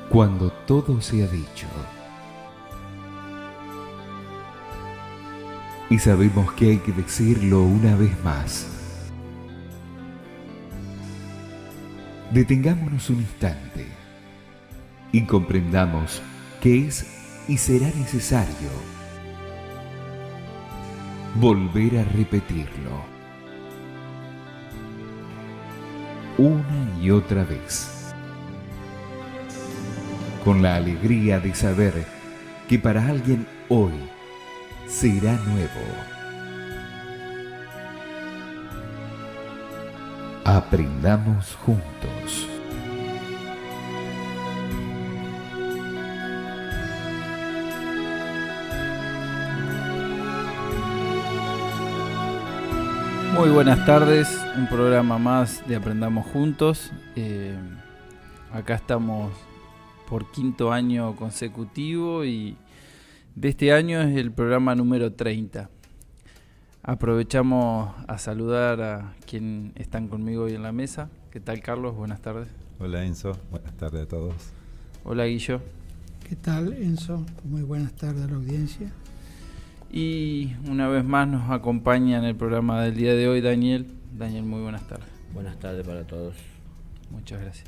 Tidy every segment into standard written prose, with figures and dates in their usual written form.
Cuando todo se ha dicho y sabemos que hay que decirlo una vez más, detengámonos un instante y comprendamos que es y será necesario volver a repetirlo una y otra vez, con la alegría de saber que para alguien hoy será nuevo. Aprendamos juntos. Muy buenas tardes, un programa más de Aprendamos Juntos. Acá estamos por quinto año consecutivo y de este año es el programa número 30. Aprovechamos a saludar a quienes están conmigo hoy en la mesa. ¿Qué tal, Carlos? Buenas tardes. Hola, Enzo. Buenas tardes a todos. Hola, Guillo. ¿Qué tal, Enzo? Muy buenas tardes a la audiencia. Y una vez más nos acompaña en el programa del día de hoy Daniel. Daniel, muy buenas tardes. Buenas tardes para todos. Muchas gracias.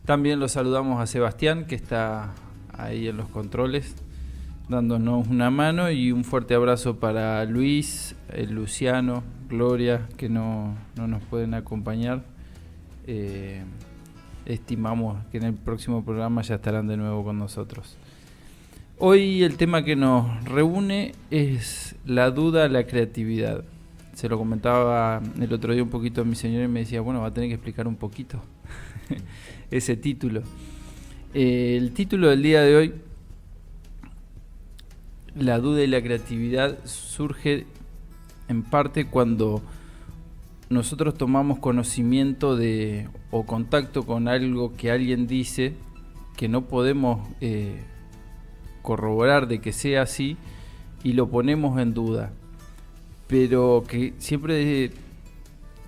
También lo saludamos a Sebastián, que está ahí en los controles, dándonos una mano, y un fuerte abrazo para Luis, Luciano, Gloria, que no nos pueden acompañar. Estimamos que en el próximo programa ya estarán de nuevo con nosotros. Hoy el tema que nos reúne es la duda, la creatividad. Se lo comentaba el otro día un poquito a mi señora y me decía, bueno, va a tener que explicar un poquito ese título. El título del día de hoy, la duda y la creatividad, surge en parte cuando nosotros tomamos conocimiento de o contacto con algo que alguien dice que no podemos corroborar de que sea así y lo ponemos en duda, pero que siempre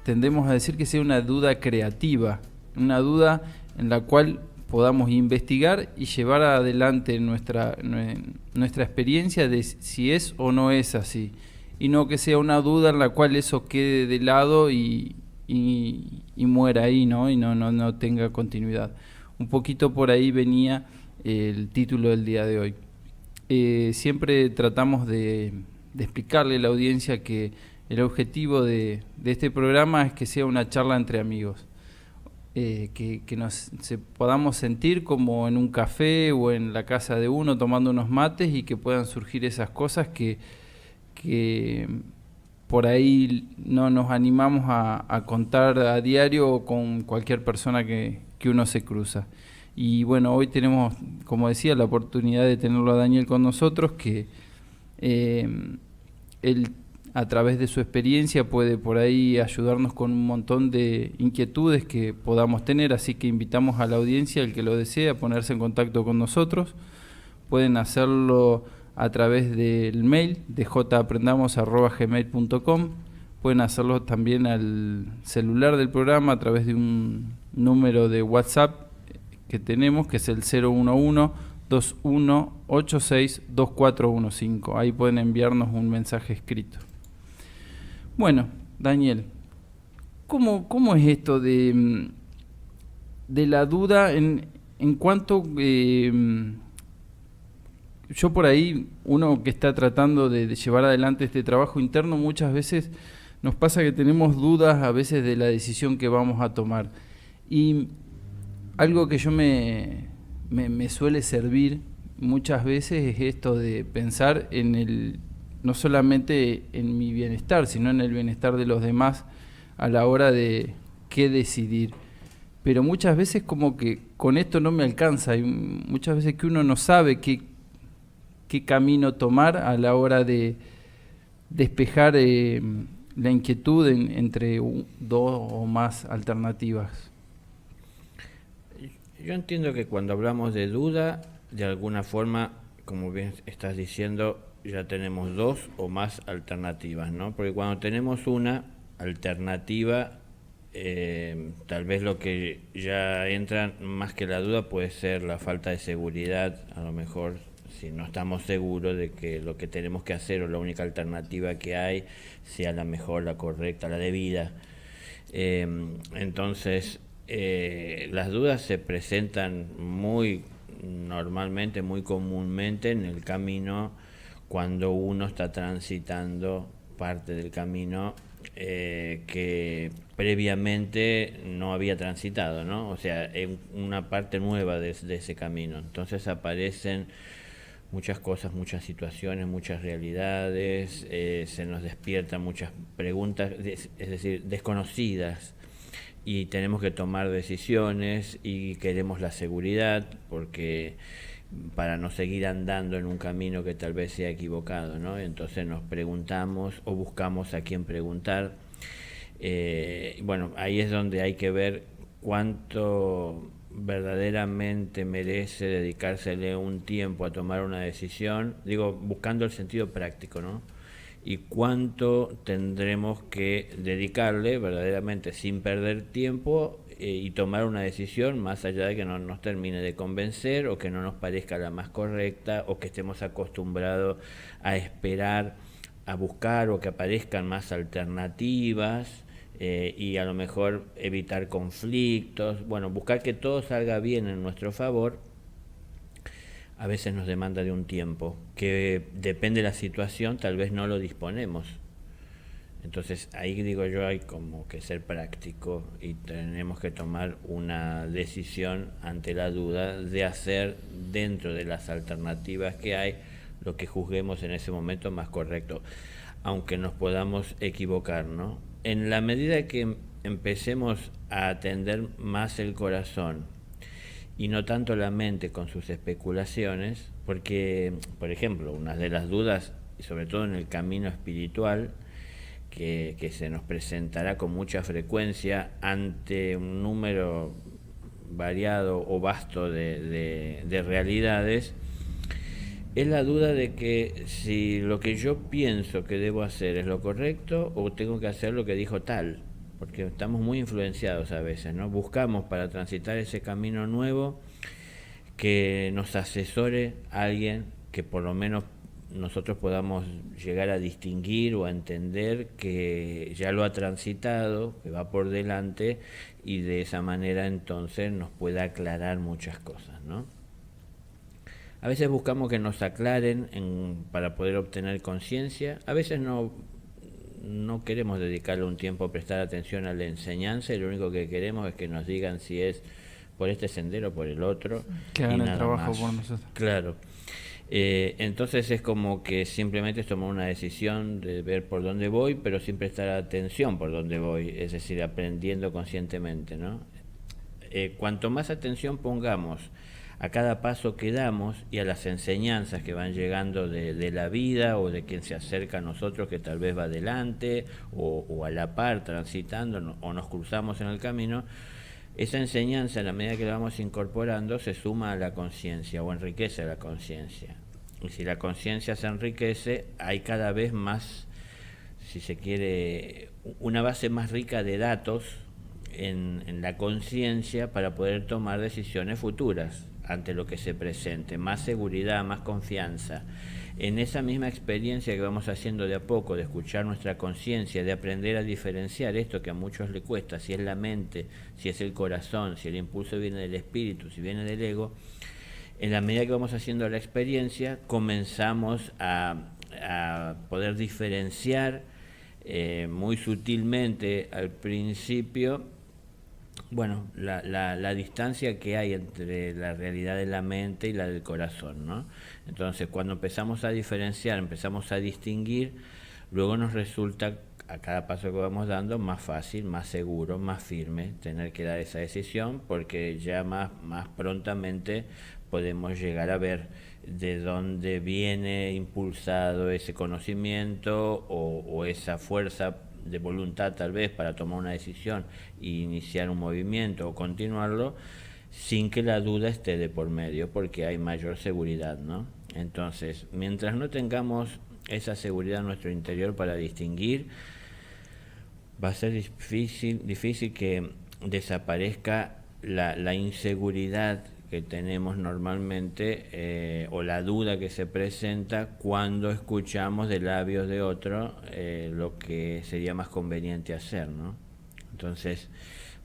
tendemos a decir que sea una duda creativa, una duda en la cual podamos investigar y llevar adelante nuestra experiencia de si es o no es así, y no que sea una duda en la cual eso quede de lado y muera ahí, ¿no? Y no tenga continuidad. Un poquito por ahí venía el título del día de hoy. Siempre tratamos de explicarle a la audiencia que el objetivo de este programa es que sea una charla entre amigos, que podamos sentir como en un café o en la casa de uno tomando unos mates, y que puedan surgir esas cosas que por ahí no nos animamos a contar a diario o con cualquier persona que uno se cruza. Y bueno, hoy tenemos, como decía, la oportunidad de tenerlo a Daniel con nosotros, que él a través de su experiencia puede por ahí ayudarnos con un montón de inquietudes que podamos tener, así que invitamos a la audiencia, el que lo desee, a ponerse en contacto con nosotros. Pueden hacerlo a través del mail de japrendamos@gmail.com. Pueden hacerlo también al celular del programa a través de un número de WhatsApp que tenemos, que es el 011-2186-2415. Ahí pueden enviarnos un mensaje escrito. Bueno, Daniel, ¿cómo es esto de la duda en cuanto... yo por ahí, uno que está tratando de llevar adelante este trabajo interno, muchas veces nos pasa que tenemos dudas a veces de la decisión que vamos a tomar. Y algo que yo me suele servir muchas veces es esto de pensar no solamente en mi bienestar, sino en el bienestar de los demás a la hora de qué decidir. Pero muchas veces como que con esto no me alcanza, y muchas veces que uno no sabe qué camino tomar a la hora de despejar la inquietud entre dos o más alternativas. Yo entiendo que cuando hablamos de duda, de alguna forma, como bien estás diciendo, ya tenemos dos o más alternativas, ¿no? Porque cuando tenemos una alternativa, tal vez lo que ya entra más que la duda puede ser la falta de seguridad, a lo mejor si no estamos seguros de que lo que tenemos que hacer o la única alternativa que hay sea la mejor, la correcta, la debida. Entonces, las dudas se presentan muy normalmente, muy comúnmente en el camino cuando uno está transitando parte del camino que previamente no había transitado, ¿no? O sea, en una parte nueva de ese camino. Entonces aparecen muchas cosas, muchas situaciones, muchas realidades, se nos despiertan muchas preguntas, es decir, desconocidas, y tenemos que tomar decisiones y queremos la seguridad porque para no seguir andando en un camino que tal vez sea equivocado, ¿no? Entonces nos preguntamos o buscamos a quién preguntar. Bueno, ahí es donde hay que ver cuánto verdaderamente merece dedicársele un tiempo a tomar una decisión, digo, buscando el sentido práctico, ¿no? Y cuánto tendremos que dedicarle verdaderamente sin perder tiempo y tomar una decisión más allá de que no nos termine de convencer o que no nos parezca la más correcta o que estemos acostumbrados a esperar, a buscar o que aparezcan más alternativas. Y a lo mejor evitar conflictos, bueno, buscar que todo salga bien en nuestro favor, a veces nos demanda de un tiempo, que depende de la situación, tal vez no lo disponemos. Entonces ahí digo yo, hay como que ser práctico y tenemos que tomar una decisión ante la duda de hacer dentro de las alternativas que hay lo que juzguemos en ese momento más correcto, aunque nos podamos equivocar, ¿no? En la medida que empecemos a atender más el corazón y no tanto la mente con sus especulaciones, porque, por ejemplo, una de las dudas, y sobre todo en el camino espiritual, que se nos presentará con mucha frecuencia ante un número variado o vasto de realidades, es la duda de que si lo que yo pienso que debo hacer es lo correcto o tengo que hacer lo que dijo tal, porque estamos muy influenciados a veces, ¿no? Buscamos para transitar ese camino nuevo que nos asesore alguien que por lo menos nosotros podamos llegar a distinguir o a entender que ya lo ha transitado, que va por delante, y de esa manera entonces nos pueda aclarar muchas cosas, ¿no? A veces buscamos que nos aclaren para poder obtener conciencia. A veces no queremos dedicarle un tiempo a prestar atención a la enseñanza y lo único que queremos es que nos digan si es por este sendero o por el otro. Que hagan el trabajo más por nosotros. Claro. Entonces es como que simplemente es tomar una decisión de ver por dónde voy, pero sin prestar atención por dónde voy, es decir, aprendiendo conscientemente, ¿no? Cuanto más atención pongamos a cada paso que damos y a las enseñanzas que van llegando de la vida o de quien se acerca a nosotros que tal vez va adelante o a la par transitando o nos cruzamos en el camino, esa enseñanza, en la medida que la vamos incorporando, se suma a la conciencia o enriquece la conciencia. Y si la conciencia se enriquece, hay cada vez más, si se quiere, una base más rica de datos en la conciencia para poder tomar decisiones futuras ante lo que se presente, más seguridad, más confianza. En esa misma experiencia que vamos haciendo de a poco, de escuchar nuestra conciencia, de aprender a diferenciar esto que a muchos le cuesta, si es la mente, si es el corazón, si el impulso viene del espíritu, si viene del ego, en la medida que vamos haciendo la experiencia, comenzamos a poder diferenciar muy sutilmente al principio, bueno, la distancia que hay entre la realidad de la mente y la del corazón, ¿no? Entonces, cuando empezamos a diferenciar, empezamos a distinguir, luego nos resulta, a cada paso que vamos dando, más fácil, más seguro, más firme tener que dar esa decisión, porque ya más prontamente podemos llegar a ver de dónde viene impulsado ese conocimiento o esa fuerza de voluntad tal vez para tomar una decisión e iniciar un movimiento o continuarlo sin que la duda esté de por medio, porque hay mayor seguridad, ¿no? Entonces, mientras no tengamos esa seguridad en nuestro interior para distinguir, va a ser difícil que desaparezca la inseguridad que tenemos normalmente o la duda que se presenta cuando escuchamos de labios de otro lo que sería más conveniente hacer, ¿no? Entonces,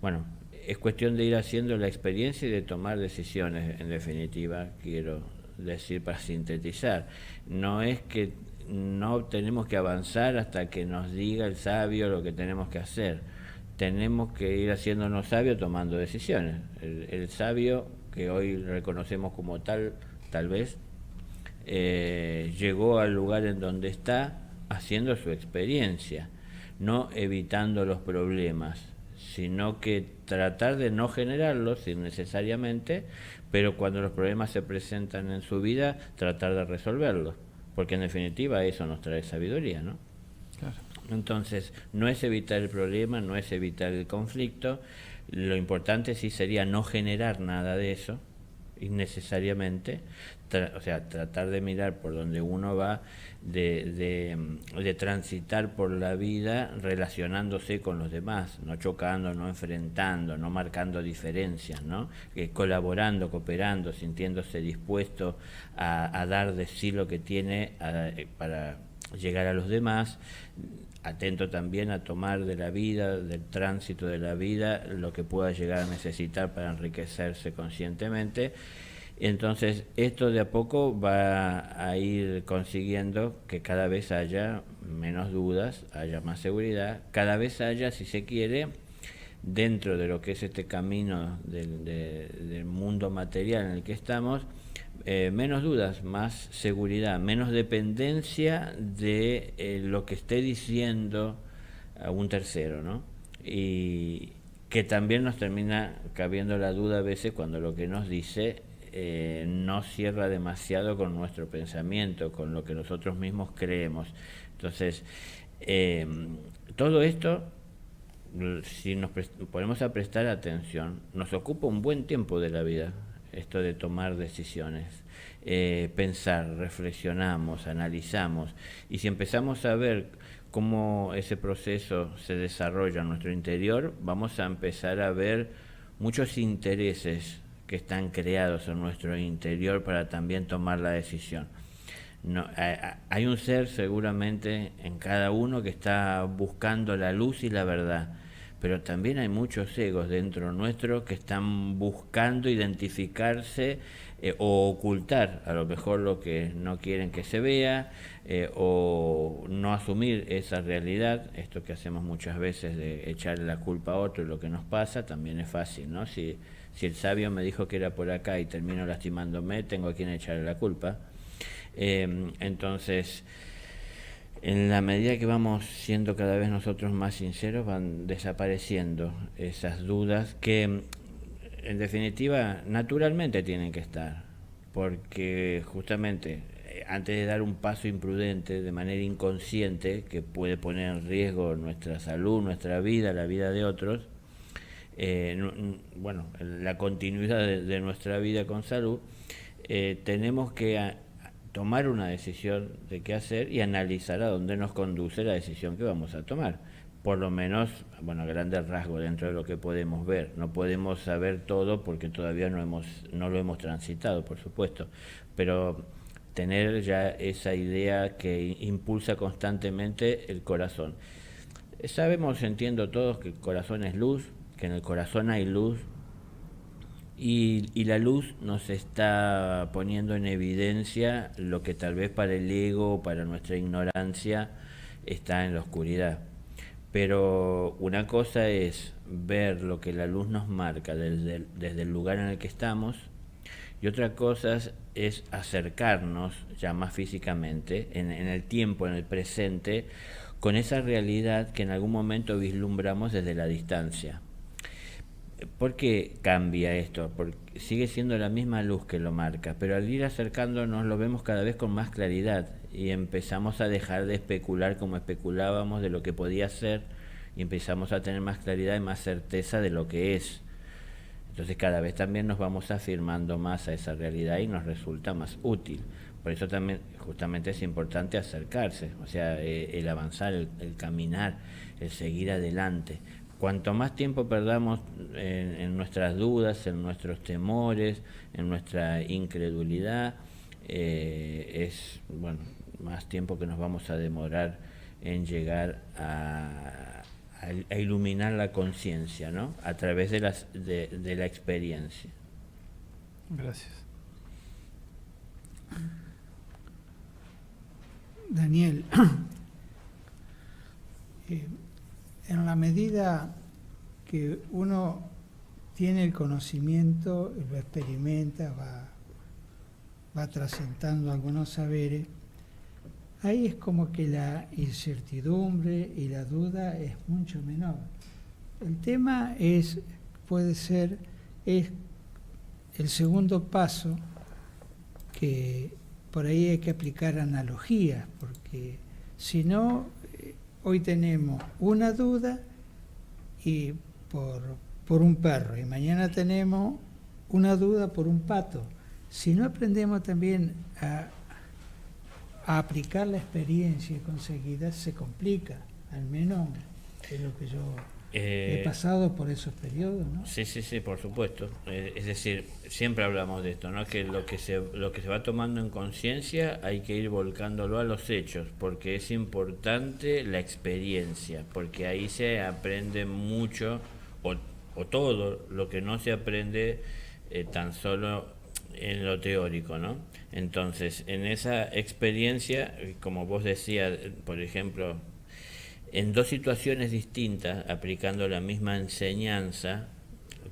bueno, es cuestión de ir haciendo la experiencia y de tomar decisiones, en definitiva, quiero decir para sintetizar. No es que no tenemos que avanzar hasta que nos diga el sabio lo que tenemos que hacer. Tenemos que ir haciéndonos sabios tomando decisiones. El sabio, que hoy reconocemos como tal vez, llegó al lugar en donde está haciendo su experiencia, no evitando los problemas, sino que tratar de no generarlos innecesariamente, pero cuando los problemas se presentan en su vida, tratar de resolverlos, porque en definitiva eso nos trae sabiduría, ¿no? Claro. Entonces, no es evitar el problema, no es evitar el conflicto, lo importante sí sería no generar nada de eso, innecesariamente, o sea, tratar de mirar por donde uno va, de transitar por la vida relacionándose con los demás, no chocando, no enfrentando, no marcando diferencias, ¿no? Colaborando, cooperando, sintiéndose dispuesto a dar de sí lo que tiene para llegar a los demás, atento también a tomar de la vida, del tránsito de la vida, lo que pueda llegar a necesitar para enriquecerse conscientemente. Entonces, esto de a poco va a ir consiguiendo que cada vez haya menos dudas, haya más seguridad, cada vez haya, si se quiere, dentro de lo que es este camino del mundo material en el que estamos, menos dudas, más seguridad, menos dependencia de lo que esté diciendo a un tercero, ¿no? Y que también nos termina cabiendo la duda a veces cuando lo que nos dice no cierra demasiado con nuestro pensamiento, con lo que nosotros mismos creemos. Entonces, todo esto, si nos ponemos a prestar atención, nos ocupa un buen tiempo de la vida, esto de tomar decisiones, pensar, reflexionamos, analizamos, y si empezamos a ver cómo ese proceso se desarrolla en nuestro interior, vamos a empezar a ver muchos intereses que están creados en nuestro interior para también tomar la decisión. No, hay un ser seguramente en cada uno que está buscando la luz y la verdad, pero también hay muchos egos dentro nuestro que están buscando identificarse o ocultar a lo mejor lo que no quieren que se vea, o no asumir esa realidad. Esto que hacemos muchas veces de echarle la culpa a otro y lo que nos pasa también es fácil, ¿no? Si el sabio me dijo que era por acá y termino lastimándome, tengo a quien echarle la culpa. Entonces, en la medida que vamos siendo cada vez nosotros más sinceros, van desapareciendo esas dudas que, en definitiva, naturalmente tienen que estar, porque justamente antes de dar un paso imprudente de manera inconsciente que puede poner en riesgo nuestra salud, nuestra vida, la vida de otros, la continuidad de nuestra vida con salud, tenemos que tomar una decisión de qué hacer y analizar a dónde nos conduce la decisión que vamos a tomar. Por lo menos, a grandes rasgos, dentro de lo que podemos ver. No podemos saber todo porque todavía no lo hemos transitado, por supuesto, pero tener ya esa idea que impulsa constantemente el corazón. Sabemos, entiendo todos, que el corazón es luz, que en el corazón hay luz, y la luz nos está poniendo en evidencia lo que tal vez para el ego, para nuestra ignorancia, está en la oscuridad. Pero una cosa es ver lo que la luz nos marca desde el lugar en el que estamos, y otra cosa es acercarnos ya más físicamente, en el tiempo, en el presente, con esa realidad que en algún momento vislumbramos desde la distancia. ¿Por qué cambia esto? Porque sigue siendo la misma luz que lo marca, pero al ir acercándonos lo vemos cada vez con más claridad y empezamos a dejar de especular como especulábamos de lo que podía ser, y empezamos a tener más claridad y más certeza de lo que es. Entonces cada vez también nos vamos afirmando más a esa realidad y nos resulta más útil. Por eso también justamente es importante acercarse, o sea, el avanzar, el caminar, el seguir adelante. Cuanto más tiempo perdamos en nuestras dudas, en nuestros temores, en nuestra incredulidad, es más tiempo que nos vamos a demorar en llegar a iluminar la conciencia, ¿no? A través de la experiencia. Gracias. Daniel, en la medida que uno tiene el conocimiento, lo experimenta, va trascendando algunos saberes, ahí es como que la incertidumbre y la duda es mucho menor. El tema es el segundo paso, que por ahí hay que aplicar analogías, porque si no, hoy tenemos una duda y por un perro, y mañana tenemos una duda por un pato. Si no aprendemos también a aplicar la experiencia conseguida, se complica, al menos es lo que yo he pasado por esos periodos, ¿no? Sí, por supuesto. Es decir, siempre hablamos de esto, ¿no? Que lo que se va tomando en conciencia hay que ir volcándolo a los hechos, porque es importante la experiencia, porque ahí se aprende mucho, o todo lo que no se aprende tan solo en lo teórico, ¿no? Entonces, en esa experiencia, como vos decías, por ejemplo, en dos situaciones distintas, aplicando la misma enseñanza,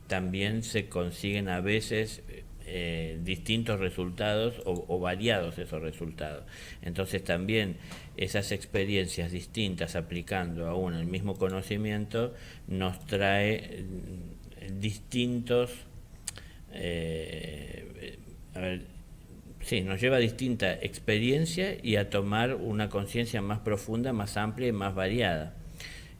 también se consiguen a veces distintos resultados o variados esos resultados. Entonces también esas experiencias distintas aplicando aún el mismo conocimiento nos trae distintos, nos lleva a distinta experiencia y a tomar una conciencia más profunda, más amplia y más variada.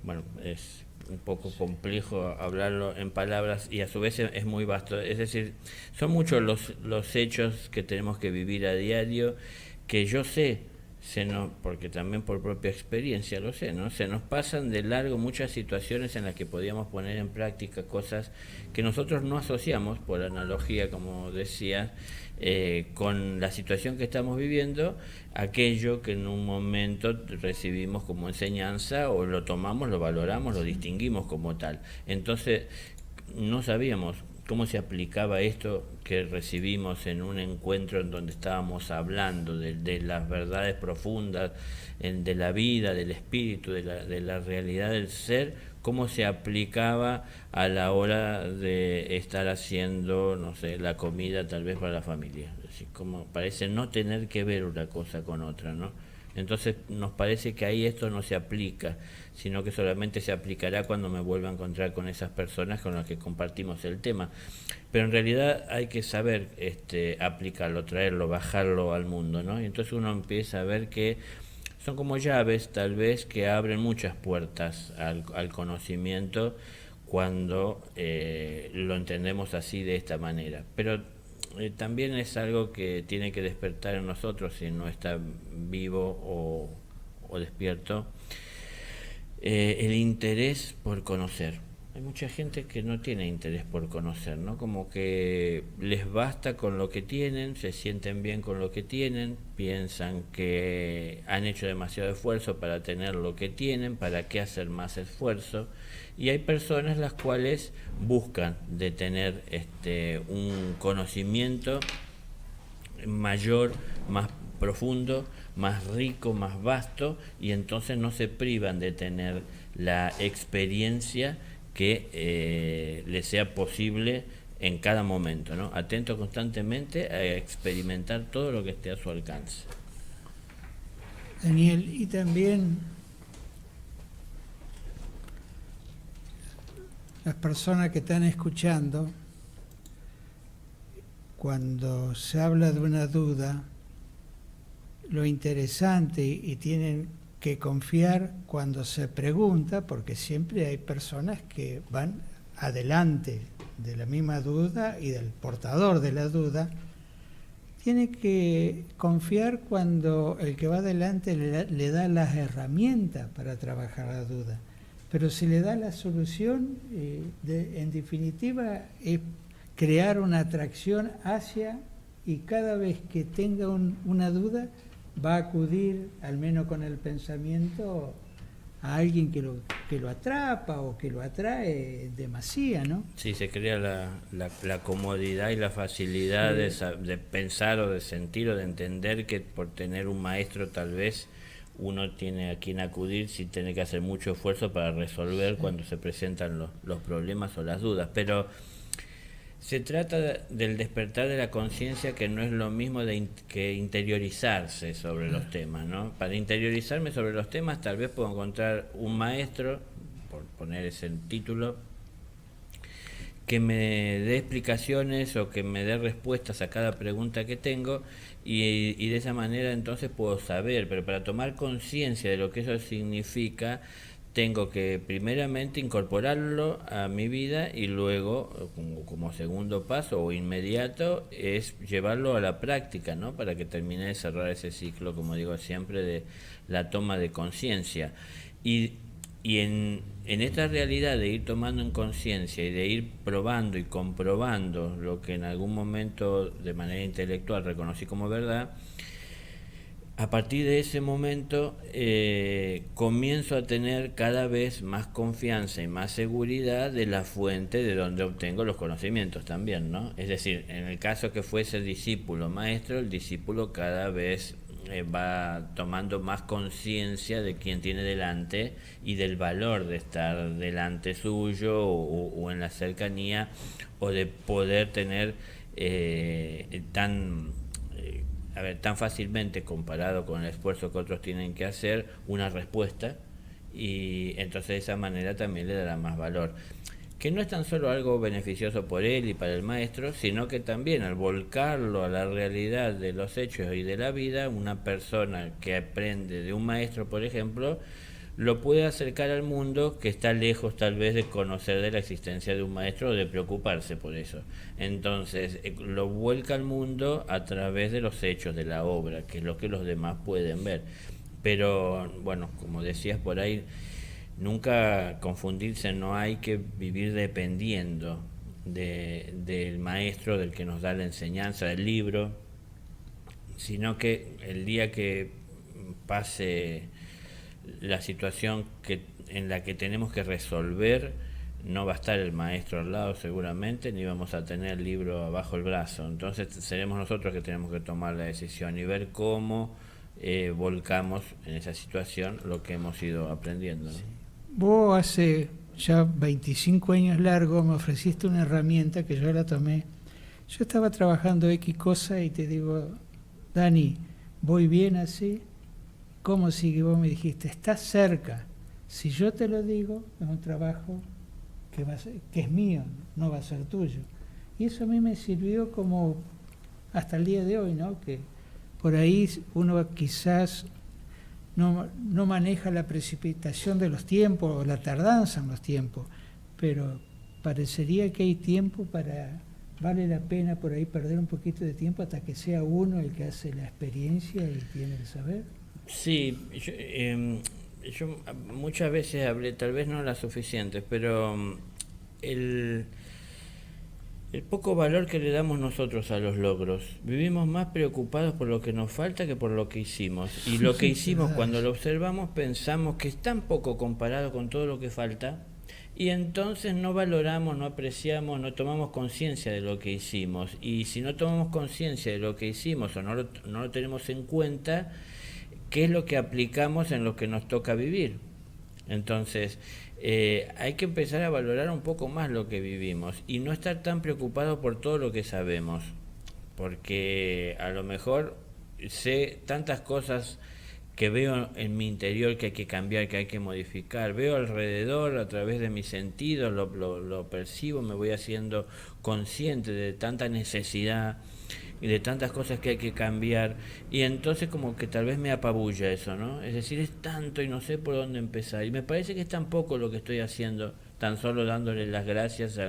Bueno, es un poco complejo hablarlo en palabras y a su vez es muy vasto. Es decir, son muchos los hechos que tenemos que vivir a diario, que yo sé, porque también por propia experiencia lo sé, ¿no? Se nos pasan de largo muchas situaciones en las que podíamos poner en práctica cosas que nosotros no asociamos, por analogía, como decía, con la situación que estamos viviendo, aquello que en un momento recibimos como enseñanza o lo tomamos, lo valoramos, lo distinguimos como tal. Entonces, no sabíamos cómo se aplicaba esto que recibimos en un encuentro en donde estábamos hablando de las verdades profundas, de la vida, del espíritu, de la realidad del ser, cómo se aplicaba a la hora de estar haciendo, no sé, la comida tal vez para la familia. Es decir, como parece no tener que ver una cosa con otra, ¿no? Entonces nos parece que ahí esto no se aplica, sino que solamente se aplicará cuando me vuelva a encontrar con esas personas con las que compartimos el tema. Pero en realidad hay que saber aplicarlo, traerlo, bajarlo al mundo, ¿no? Y entonces uno empieza a ver que son como llaves, tal vez, que abren muchas puertas al conocimiento cuando lo entendemos así, de esta manera. Pero también es algo que tiene que despertar en nosotros, si no está vivo o despierto, el interés por conocer. Hay mucha gente que no tiene interés por conocer, ¿no? Como que les basta con lo que tienen, se sienten bien con lo que tienen, piensan que han hecho demasiado esfuerzo para tener lo que tienen, ¿para qué hacer más esfuerzo? Y hay personas las cuales buscan de tener un conocimiento mayor, más profundo, más rico, más vasto, y entonces no se privan de tener la experiencia que les sea posible en cada momento, ¿no? Atento constantemente a experimentar todo lo que esté a su alcance. Daniel, y también las personas que están escuchando, cuando se habla de una duda, lo interesante, y tienen que confiar cuando se pregunta, porque siempre hay personas que van adelante de la misma duda y del portador de la duda, tiene que confiar cuando el que va adelante le da las herramientas para trabajar la duda. Pero si le da la solución, en definitiva, es crear una atracción hacia, y cada vez que tenga una duda, va a acudir, al menos con el pensamiento, a alguien que lo atrapa o que lo atrae demasiado, ¿no? Sí, se crea la comodidad y la facilidad de pensar o de sentir o de entender que por tener un maestro tal vez uno tiene a quien acudir sin tener que hacer mucho esfuerzo para resolver cuando se presentan los problemas o las dudas. Pero se trata del despertar de la conciencia, que no es lo mismo que interiorizarse sobre los temas, ¿no? Para interiorizarme sobre los temas tal vez puedo encontrar un maestro, por poner ese título, que me dé explicaciones o que me dé respuestas a cada pregunta que tengo, y de esa manera entonces puedo saber. Pero para tomar conciencia de lo que eso significa, tengo que primeramente incorporarlo a mi vida, y luego, como segundo paso o inmediato, es llevarlo a la práctica, ¿no? Para que termine de cerrar ese ciclo, como digo siempre, de la toma de conciencia. Y en esta realidad de ir tomando en conciencia y de ir probando y comprobando lo que en algún momento de manera intelectual reconocí como verdad, a partir de ese momento comienzo a tener cada vez más confianza y más seguridad de la fuente de donde obtengo los conocimientos también, ¿no? Es decir, en el caso que fuese discípulo maestro, el discípulo cada vez va tomando más conciencia de quién tiene delante y del valor de estar delante suyo o en la cercanía, o de poder tener tan fácilmente, comparado con el esfuerzo que otros tienen que hacer, una respuesta, y entonces de esa manera también le dará más valor, que no es tan solo algo beneficioso por él y para el maestro, sino que también al volcarlo a la realidad de los hechos y de la vida, una persona que aprende de un maestro, por ejemplo, lo puede acercar al mundo que está lejos tal vez de conocer de la existencia de un maestro o de preocuparse por eso. Entonces lo vuelca al mundo a través de los hechos de la obra, que es lo que los demás pueden ver. Pero bueno, como decías por ahí, nunca confundirse, no hay que vivir dependiendo del maestro, del que nos da la enseñanza, del libro, sino que el día que pase la situación en la que tenemos que resolver, no va a estar el maestro al lado seguramente, ni vamos a tener el libro bajo el brazo. Entonces seremos nosotros que tenemos que tomar la decisión y ver cómo volcamos en esa situación lo que hemos ido aprendiendo, ¿no? Sí. Vos hace ya 25 años largos me ofreciste una herramienta que yo la tomé. Yo estaba trabajando X cosa y te digo, Dani, ¿voy bien así? ¿Cómo sigue? Vos me dijiste, estás cerca. Si yo te lo digo, es un trabajo que es mío, no va a ser tuyo. Y eso a mí me sirvió como hasta el día de hoy, ¿no? Que por ahí uno quizás no maneja la precipitación de los tiempos o la tardanza en los tiempos, pero parecería que hay tiempo vale la pena por ahí perder un poquito de tiempo hasta que sea uno el que hace la experiencia y tiene el saber. Sí, yo muchas veces hablé, tal vez no las suficientes, pero el poco valor que le damos nosotros a los logros. Vivimos más preocupados por lo que nos falta que por lo que hicimos. Y lo que hicimos, cuando lo observamos, pensamos que es tan poco comparado con todo lo que falta, y entonces no valoramos, no apreciamos, no tomamos conciencia de lo que hicimos. Y si no tomamos conciencia de lo que hicimos o no lo tenemos en cuenta, ¿qué es lo que aplicamos en lo que nos toca vivir? Entonces, hay que empezar a valorar un poco más lo que vivimos y no estar tan preocupado por todo lo que sabemos, porque a lo mejor sé tantas cosas que veo en mi interior que hay que cambiar, que hay que modificar, veo alrededor a través de mis sentidos, lo percibo, me voy haciendo consciente de tanta necesidad y de tantas cosas que hay que cambiar, y entonces como que tal vez me apabulla eso, ¿no? Es decir, es tanto y no sé por dónde empezar, y me parece que es tan poco lo que estoy haciendo, tan solo dándole las gracias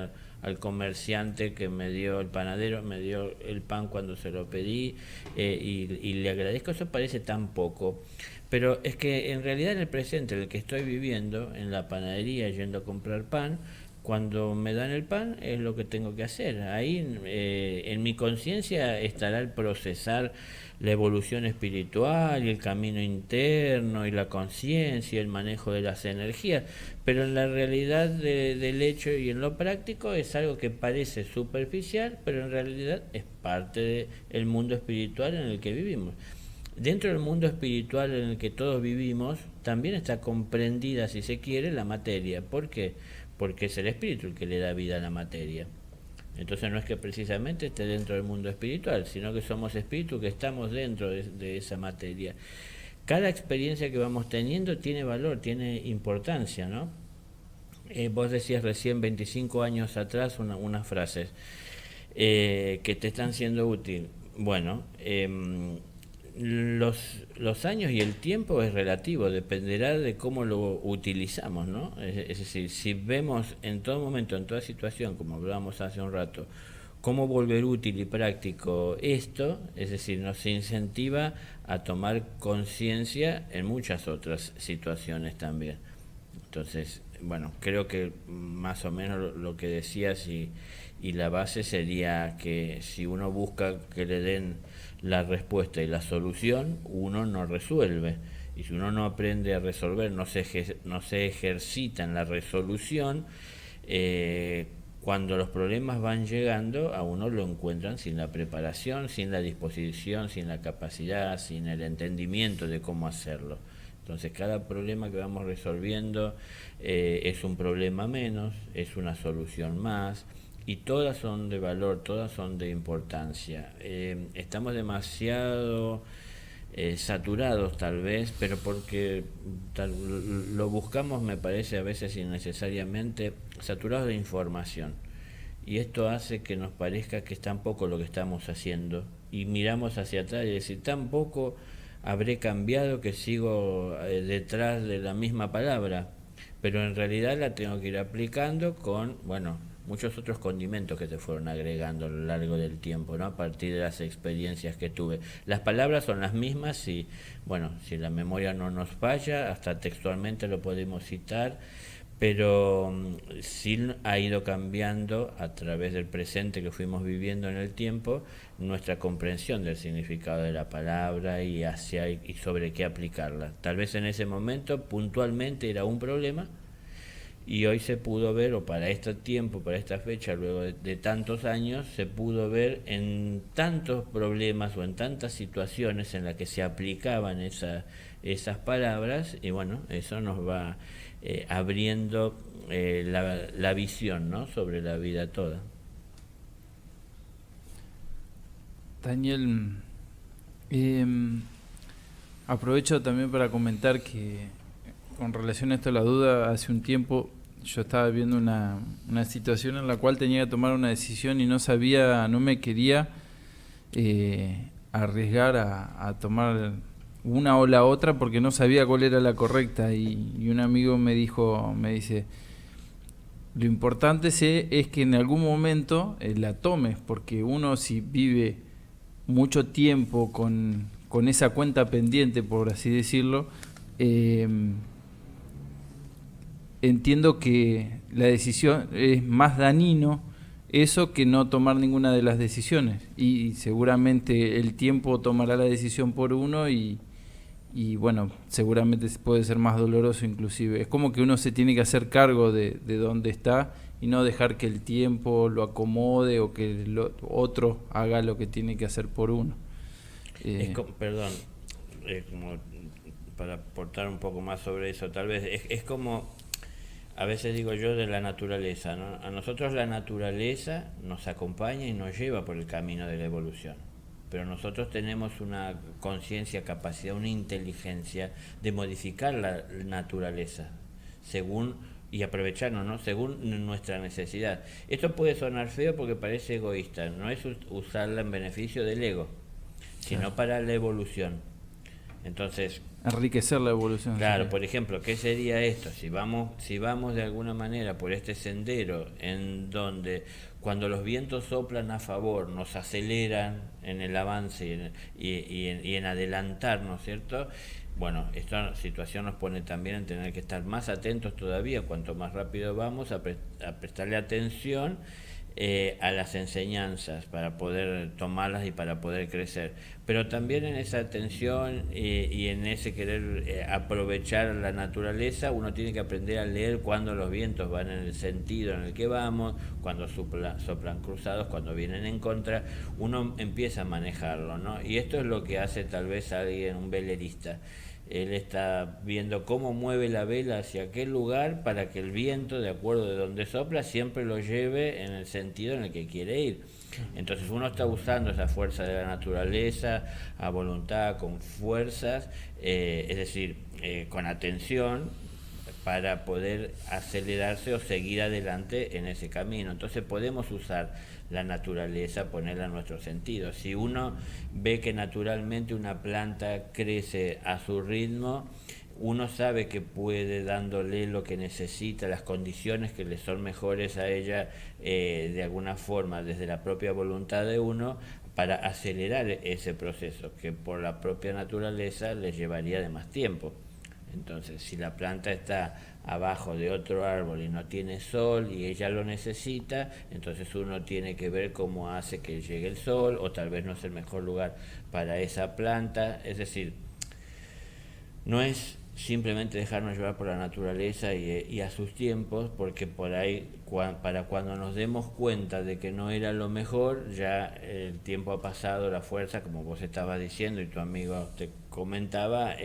al comerciante que me dio, el panadero, me dio el pan cuando se lo pedí, y le agradezco. Eso parece tan poco, pero es que en realidad en el presente, en el que estoy viviendo, en la panadería, yendo a comprar pan, cuando me dan el pan es lo que tengo que hacer. Ahí en mi conciencia estará el procesar la evolución espiritual y el camino interno y la conciencia y el manejo de las energías, pero en la realidad del hecho y en lo práctico es algo que parece superficial, pero en realidad es parte del mundo espiritual en el que vivimos. Dentro del mundo espiritual en el que todos vivimos también está comprendida, si se quiere, la materia. ¿Por qué? Porque es el espíritu el que le da vida a la materia. Entonces no es que precisamente esté dentro del mundo espiritual, sino que somos espíritus que estamos dentro de esa materia. Cada experiencia que vamos teniendo tiene valor, tiene importancia, ¿no? Vos decías recién, 25 años atrás, unas frases que te están siendo útil. Bueno, los años y el tiempo es relativo, dependerá de cómo lo utilizamos, ¿no? Es decir, si vemos en todo momento, en toda situación, como hablábamos hace un rato, cómo volver útil y práctico esto, es decir, nos incentiva a tomar conciencia en muchas otras situaciones también. Entonces, bueno, creo que más o menos lo que decías y la base sería que si uno busca que le den la respuesta y la solución, uno no resuelve. Y si uno no aprende a resolver, no se ejercita en la resolución, cuando los problemas van llegando, a uno lo encuentran sin la preparación, sin la disposición, sin la capacidad, sin el entendimiento de cómo hacerlo. Entonces cada problema que vamos resolviendo es un problema menos, es una solución más, y todas son de valor, todas son de importancia. Estamos demasiado saturados tal vez, pero porque lo buscamos, me parece a veces innecesariamente, saturados de información. Y esto hace que nos parezca que es tan poco lo que estamos haciendo, y miramos hacia atrás y decir, tan poco habré cambiado que sigo detrás de la misma palabra, pero en realidad la tengo que ir aplicando con, bueno, muchos otros condimentos que se fueron agregando a lo largo del tiempo, ¿no? A partir de las experiencias que tuve. Las palabras son las mismas y, bueno, si la memoria no nos falla, hasta textualmente lo podemos citar, pero sí ha ido cambiando a través del presente que fuimos viviendo en el tiempo nuestra comprensión del significado de la palabra y sobre qué aplicarla. Tal vez en ese momento puntualmente era un problema, y hoy se pudo ver, o para este tiempo, para esta fecha, luego de tantos años, se pudo ver en tantos problemas o en tantas situaciones en las que se aplicaban esas palabras, y bueno, eso nos va abriendo la visión, ¿no?, sobre la vida toda. Daniel, aprovecho también para comentar que con relación a esto de la duda, hace un tiempo yo estaba viendo una situación en la cual tenía que tomar una decisión y no me quería arriesgar a tomar una o la otra porque no sabía cuál era la correcta, y un amigo me dice, lo importante es que en algún momento la tomes, porque uno si vive mucho tiempo con esa cuenta pendiente, por así decirlo, entiendo que la decisión es más dañino eso que no tomar ninguna de las decisiones, y seguramente el tiempo tomará la decisión por uno y bueno, seguramente puede ser más doloroso inclusive. Es como que uno se tiene que hacer cargo de dónde está y no dejar que el tiempo lo acomode o que otro haga lo que tiene que hacer por uno. Perdón, como para aportar un poco más sobre eso, tal vez es como, a veces digo yo, de la naturaleza, ¿no? A nosotros la naturaleza nos acompaña y nos lleva por el camino de la evolución, pero nosotros tenemos una conciencia, capacidad, una inteligencia de modificar la naturaleza según y aprovecharnos, ¿no?, según nuestra necesidad. Esto puede sonar feo porque parece egoísta, no es usarla en beneficio del ego, sino para la evolución. Entonces, enriquecer la evolución. Claro, sería. por ejemplo, ¿qué sería esto? Si vamos de alguna manera por este sendero en donde cuando los vientos soplan a favor nos aceleran en el avance y en adelantarnos, ¿cierto? Bueno, esta situación nos pone también en tener que estar más atentos todavía, cuanto más rápido vamos, a prestarle atención a las enseñanzas para poder tomarlas y para poder crecer, pero también en esa atención y en ese querer aprovechar la naturaleza, uno tiene que aprender a leer cuando los vientos van en el sentido en el que vamos, cuando soplan cruzados, cuando vienen en contra, uno empieza a manejarlo, ¿no? Y esto es lo que hace tal vez alguien, un velerista. Él está viendo cómo mueve la vela hacia aquel lugar para que el viento, de acuerdo de donde sopla, siempre lo lleve en el sentido en el que quiere ir. Entonces uno está usando esa fuerza de la naturaleza a voluntad, con fuerzas, es decir, con atención, para poder acelerarse o seguir adelante en ese camino. Entonces podemos usar la naturaleza, ponerla a nuestro sentido. Si uno ve que naturalmente una planta crece a su ritmo, uno sabe que puede, dándole lo que necesita, las condiciones que le son mejores a ella, de alguna forma, desde la propia voluntad de uno, para acelerar ese proceso, que por la propia naturaleza le llevaría de más tiempo. Entonces, si la planta está abajo de otro árbol y no tiene sol y ella lo necesita, entonces uno tiene que ver cómo hace que llegue el sol, o tal vez no es el mejor lugar para esa planta. Es decir, no es simplemente dejarnos llevar por la naturaleza y a sus tiempos, porque por ahí, para cuando nos demos cuenta de que no era lo mejor, ya el tiempo ha pasado, la fuerza, como vos estabas diciendo y tu amigo te comentaba,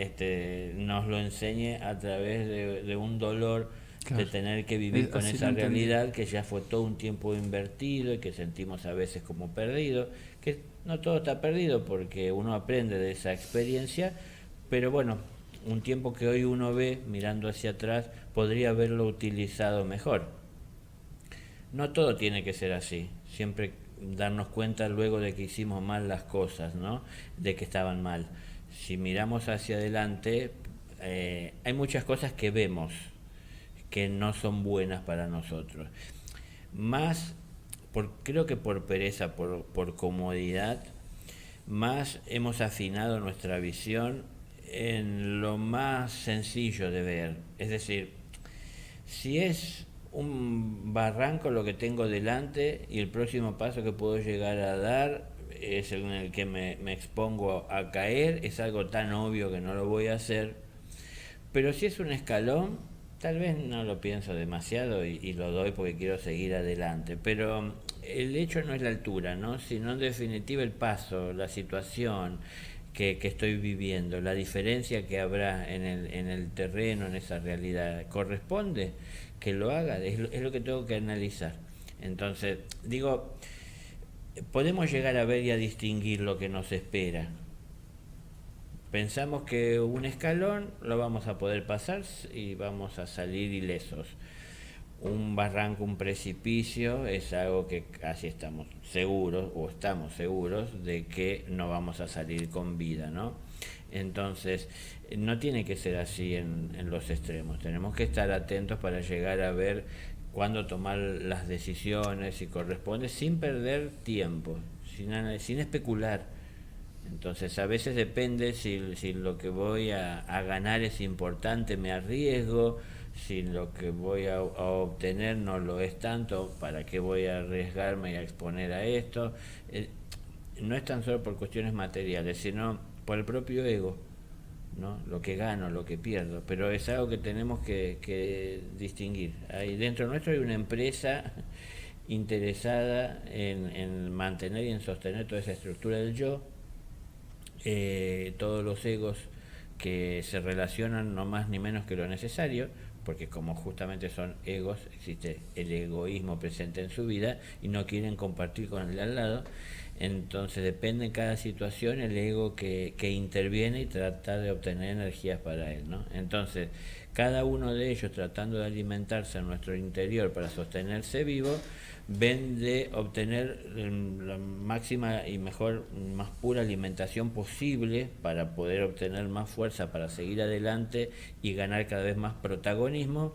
nos lo enseñe a través de un dolor, claro, de tener que vivir con esa realidad que ya fue todo un tiempo invertido y que sentimos a veces como perdido, que no todo está perdido porque uno aprende de esa experiencia, pero bueno, un tiempo que hoy uno ve mirando hacia atrás podría haberlo utilizado mejor. No todo tiene que ser así, siempre darnos cuenta luego de que hicimos mal las cosas, ¿no? De que estaban mal. Si miramos hacia adelante, hay muchas cosas que vemos que no son buenas para nosotros. Más, creo que por pereza, por comodidad, más hemos afinado nuestra visión en lo más sencillo de ver. Es decir, si es un barranco lo que tengo delante y el próximo paso que puedo llegar a dar es en el que me expongo a caer, es algo tan obvio que no lo voy a hacer. Pero si es un escalón, tal vez no lo pienso demasiado y lo doy porque quiero seguir adelante. Pero el hecho no es la altura, ¿no? Sino en definitiva el paso, la situación que estoy viviendo, la diferencia que habrá en el terreno, en esa realidad. ¿Corresponde que lo haga? Es lo que tengo que analizar. Entonces, digo, podemos llegar a ver y a distinguir lo que nos espera. Pensamos que un escalón lo vamos a poder pasar y vamos a salir ilesos. Un barranco, un precipicio es algo que casi estamos seguros de que no vamos a salir con vida, ¿no? Entonces, no tiene que ser así en los extremos. Tenemos que estar atentos para llegar a ver cuándo tomar las decisiones, si corresponde, sin perder tiempo, sin especular. Entonces, a veces depende si lo que voy a ganar es importante, me arriesgo. Si lo que voy a obtener no lo es tanto, ¿para qué voy a arriesgarme y a exponer a esto? No es tan solo por cuestiones materiales, sino por el propio ego, ¿no? Lo que gano, lo que pierdo, pero es algo que tenemos que distinguir. Ahí dentro nuestro hay una empresa interesada en mantener y en sostener toda esa estructura del yo, todos los egos que se relacionan no más ni menos que lo necesario, porque como justamente son egos, existe el egoísmo presente en su vida y no quieren compartir con el de al lado. Entonces depende en cada situación el ego que interviene y trata de obtener energías para él, ¿no? Entonces, cada uno de ellos tratando de alimentarse en nuestro interior para sostenerse vivo, ven de obtener la máxima y mejor, más pura alimentación posible para poder obtener más fuerza para seguir adelante y ganar cada vez más protagonismo.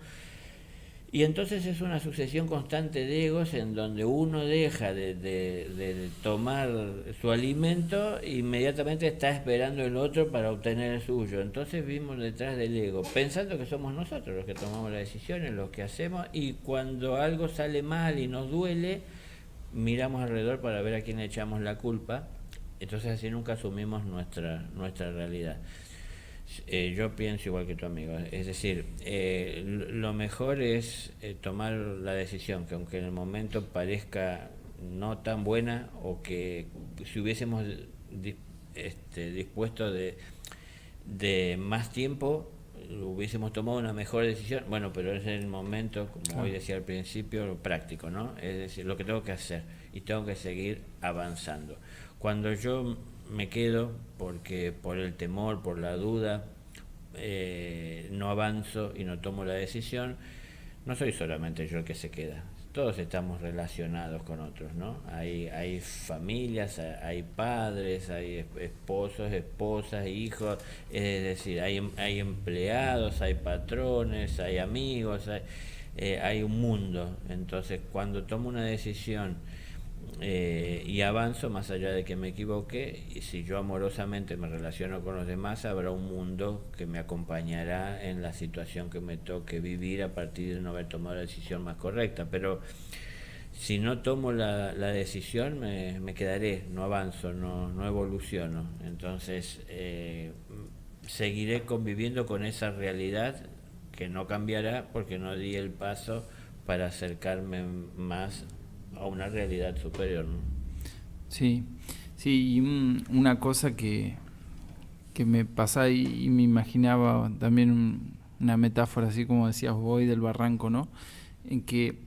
Y entonces es una sucesión constante de egos en donde uno deja de tomar su alimento e inmediatamente está esperando el otro para obtener el suyo. Entonces vivimos detrás del ego, pensando que somos nosotros los que tomamos las decisiones, los que hacemos, y cuando algo sale mal y nos duele, miramos alrededor para ver a quién le echamos la culpa. Entonces así nunca asumimos nuestra realidad. Yo pienso igual que tu amigo, es decir, lo mejor es tomar la decisión, que aunque en el momento parezca no tan buena, o que si hubiésemos dispuesto de más tiempo, hubiésemos tomado una mejor decisión. Bueno, pero es el momento, como hoy decía al principio, lo práctico, ¿no? Es decir, lo que tengo que hacer y tengo que seguir avanzando. Cuando yo me quedo porque por el temor, por la duda, no avanzo y no tomo la decisión, no soy solamente yo el que se queda. Todos estamos relacionados con otros, ¿no? Hay familias, hay padres, hay esposos, esposas, hijos, es decir, hay empleados, hay patrones, hay amigos, hay un mundo. Entonces, cuando tomo una decisión y avanzo, más allá de que me equivoque, y si yo amorosamente me relaciono con los demás, habrá un mundo que me acompañará en la situación que me toque vivir a partir de no haber tomado la decisión más correcta. Pero si no tomo la decisión, me quedaré, no avanzo, no evoluciono. Entonces seguiré conviviendo con esa realidad que no cambiará porque no di el paso para acercarme más a una realidad superior, ¿no? Sí, sí, y una cosa que me pasaba y me imaginaba también una metáfora, así como decías vos, del barranco, ¿no? En que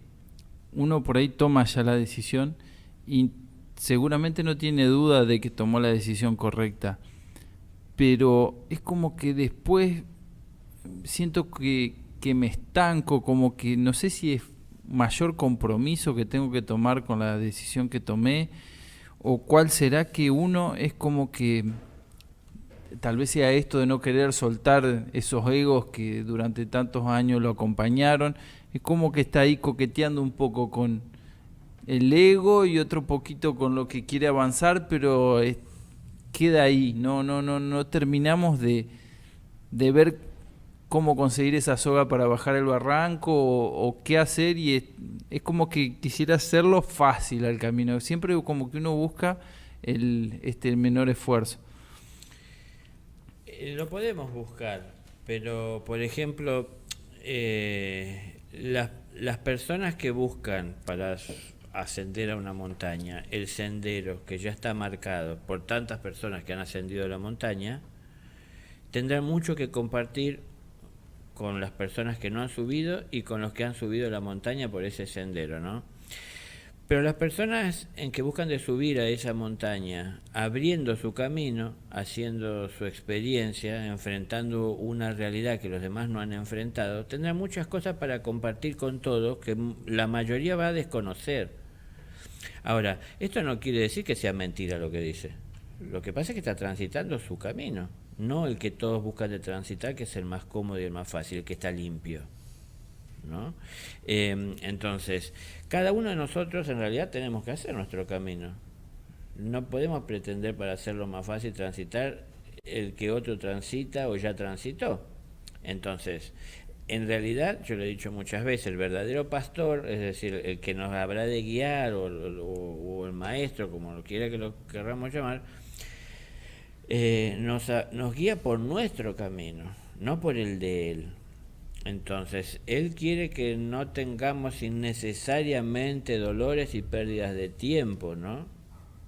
uno por ahí toma ya la decisión y seguramente no tiene duda de que tomó la decisión correcta, pero es como que después siento que me estanco, como que no sé si es mayor compromiso que tengo que tomar con la decisión que tomé, o cuál será, que uno es como que tal vez sea esto de no querer soltar esos egos que durante tantos años lo acompañaron. Es como que está ahí coqueteando un poco con el ego y otro poquito con lo que quiere avanzar, pero queda ahí, no terminamos de ver cómo conseguir esa soga para bajar el barranco, o qué hacer, y es como que quisiera hacerlo fácil al camino. Siempre como que uno busca el menor esfuerzo. Lo podemos buscar, pero por ejemplo, las personas que buscan para ascender a una montaña el sendero que ya está marcado por tantas personas que han ascendido a la montaña, tendrán mucho que compartir con las personas que no han subido y con los que han subido la montaña por ese sendero, ¿no? Pero las personas en que buscan de subir a esa montaña, abriendo su camino, haciendo su experiencia, enfrentando una realidad que los demás no han enfrentado, tendrán muchas cosas para compartir con todos que la mayoría va a desconocer. Ahora, esto no quiere decir que sea mentira lo que dice. Lo que pasa es que está transitando su camino, no el que todos buscan de transitar, que es el más cómodo y el más fácil, el que está limpio, ¿no? Entonces, cada uno de nosotros en realidad tenemos que hacer nuestro camino. No podemos pretender para hacerlo más fácil transitar el que otro transita o ya transitó. Entonces, en realidad, yo lo he dicho muchas veces, el verdadero pastor, es decir, el que nos habrá de guiar, o el maestro, como lo quiera que lo querramos llamar, nos guía por nuestro camino, no por el de él. Entonces, él quiere que no tengamos innecesariamente dolores y pérdidas de tiempo, ¿no?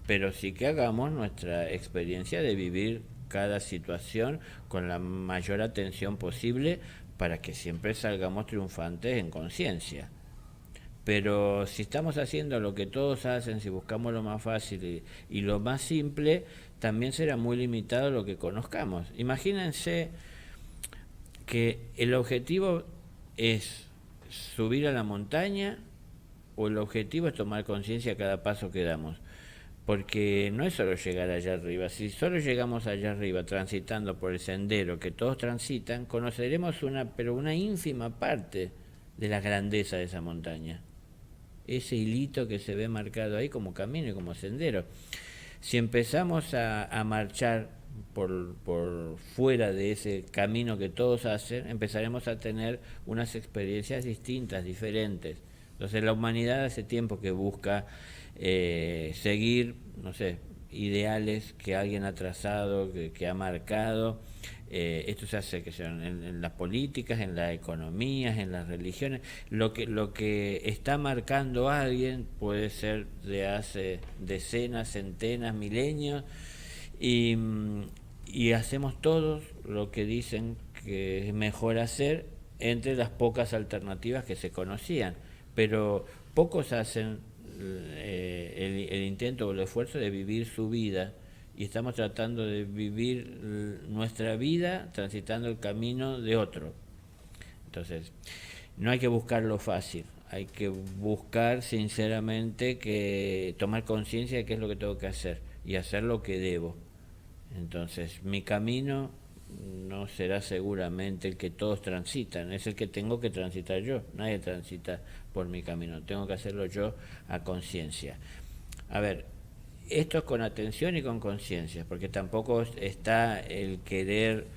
Pero sí que hagamos nuestra experiencia de vivir cada situación con la mayor atención posible para que siempre salgamos triunfantes en conciencia. Pero si estamos haciendo lo que todos hacen, si buscamos lo más fácil y lo más simple, también será muy limitado lo que conozcamos. Imagínense que el objetivo es subir a la montaña o el objetivo es tomar conciencia a cada paso que damos. Porque no es solo llegar allá arriba. Si solo llegamos allá arriba transitando por el sendero que todos transitan, conoceremos una ínfima parte de la grandeza de esa montaña. Ese hilito que se ve marcado ahí como camino y como sendero. Si empezamos a marchar por fuera de ese camino que todos hacen, empezaremos a tener unas experiencias distintas, diferentes. Entonces la humanidad hace tiempo que busca seguir, no sé, ideales que alguien ha trazado, que ha marcado. Esto se hace que sean en las políticas, en las economías, en las religiones. Lo que está marcando a alguien puede ser de hace decenas, centenas, milenios, y hacemos todos lo que dicen que es mejor hacer entre las pocas alternativas que se conocían, pero pocos hacen el intento o el esfuerzo de vivir su vida, y estamos tratando de vivir nuestra vida transitando el camino de otro. Entonces, no hay que buscar lo fácil, hay que buscar sinceramente que tomar conciencia de qué es lo que tengo que hacer y hacer lo que debo. Entonces, mi camino no será seguramente el que todos transitan, es el que tengo que transitar yo. Nadie transita por mi camino, tengo que hacerlo yo a conciencia. A ver, esto es con atención y con conciencia, porque tampoco está el querer,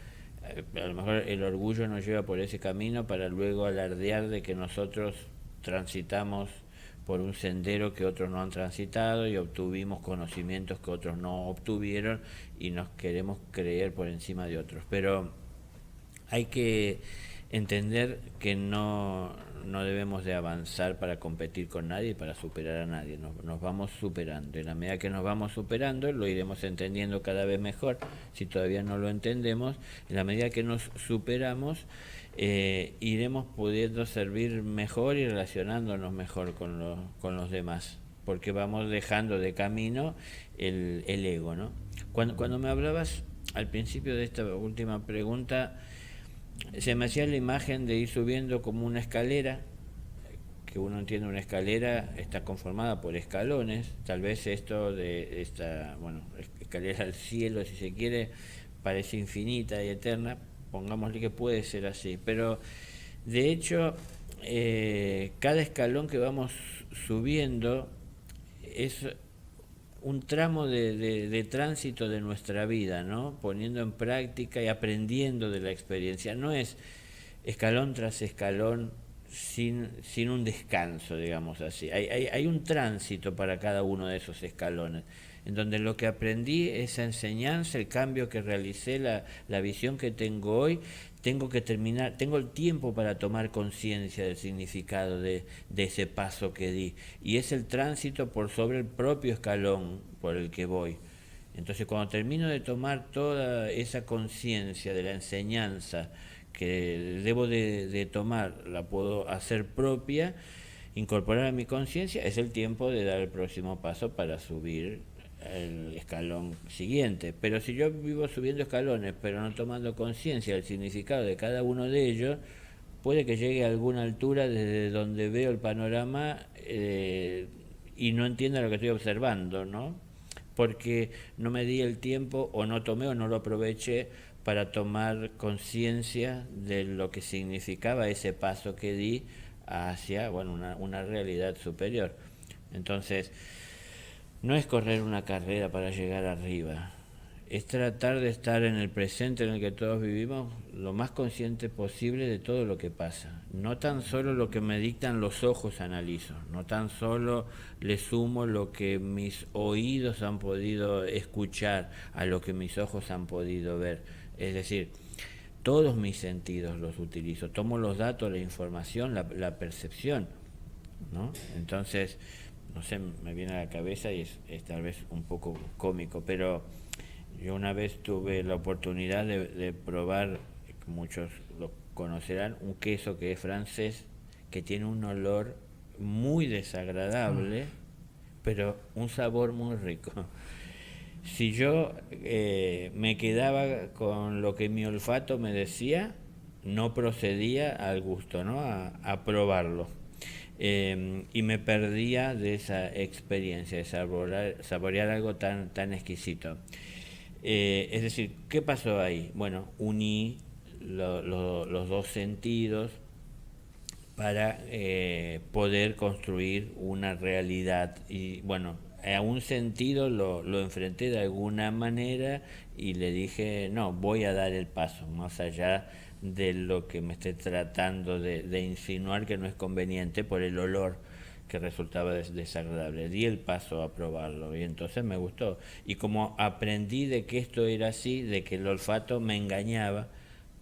a lo mejor el orgullo nos lleva por ese camino para luego alardear de que nosotros transitamos por un sendero que otros no han transitado y obtuvimos conocimientos que otros no obtuvieron y nos queremos creer por encima de otros. Pero hay que entender que no debemos de avanzar para competir con nadie y para superar a nadie. Nos vamos superando. En la medida que nos vamos superando, lo iremos entendiendo cada vez mejor. Si todavía no lo entendemos, en la medida que nos superamos, iremos pudiendo servir mejor y relacionándonos mejor con los demás, porque vamos dejando de camino el ego, ¿no? Cuando me hablabas al principio de esta última pregunta, se me hacía la imagen de ir subiendo como una escalera, que uno entiende una escalera está conformada por escalones. Tal vez esto de esta, escalera al cielo, si se quiere, parece infinita y eterna, pongámosle que puede ser así, pero de hecho cada escalón que vamos subiendo es un tramo de tránsito de nuestra vida, ¿no? Poniendo en práctica y aprendiendo de la experiencia. No es escalón tras escalón sin un descanso, digamos así. Hay un tránsito para cada uno de esos escalones, en donde lo que aprendí, esa enseñanza, el cambio que realicé, la visión que tengo hoy, tengo el tiempo para tomar conciencia del significado de ese paso que di, y es el tránsito por sobre el propio escalón por el que voy. Entonces, cuando termino de tomar toda esa conciencia de la enseñanza que debo de tomar, la puedo hacer propia, incorporar a mi conciencia, es el tiempo de dar el próximo paso para subir el escalón siguiente. Pero si yo vivo subiendo escalones pero no tomando conciencia del significado de cada uno de ellos, puede que llegue a alguna altura desde donde veo el panorama y no entienda lo que estoy observando, ¿no? Porque no me di el tiempo, o no tomé, o no lo aproveché para tomar conciencia de lo que significaba ese paso que di hacia una realidad superior. Entonces, no es correr una carrera para llegar arriba, es tratar de estar en el presente en el que todos vivimos lo más consciente posible de todo lo que pasa. No tan solo lo que me dictan los ojos analizo, no tan solo le sumo lo que mis oídos han podido escuchar a lo que mis ojos han podido ver. Es decir, todos mis sentidos los utilizo, tomo los datos, la información, la percepción, ¿no? Entonces, no sé, me viene a la cabeza y es tal vez un poco cómico, pero yo una vez tuve la oportunidad de probar, muchos lo conocerán, un queso que es francés, que tiene un olor muy desagradable, pero un sabor muy rico. Si yo me quedaba con lo que mi olfato me decía, no procedía al gusto, ¿no? A probarlo. y me perdía de esa experiencia, de saborear algo tan exquisito. Es decir, ¿qué pasó ahí? Bueno, uní los dos sentidos para poder construir una realidad, y bueno, a un sentido lo enfrenté de alguna manera y le dije, no, voy a dar el paso, más allá de lo que me esté tratando de insinuar que no es conveniente por el olor que resultaba desagradable. Di el paso a probarlo y entonces me gustó. Y como aprendí de que esto era así, de que el olfato me engañaba,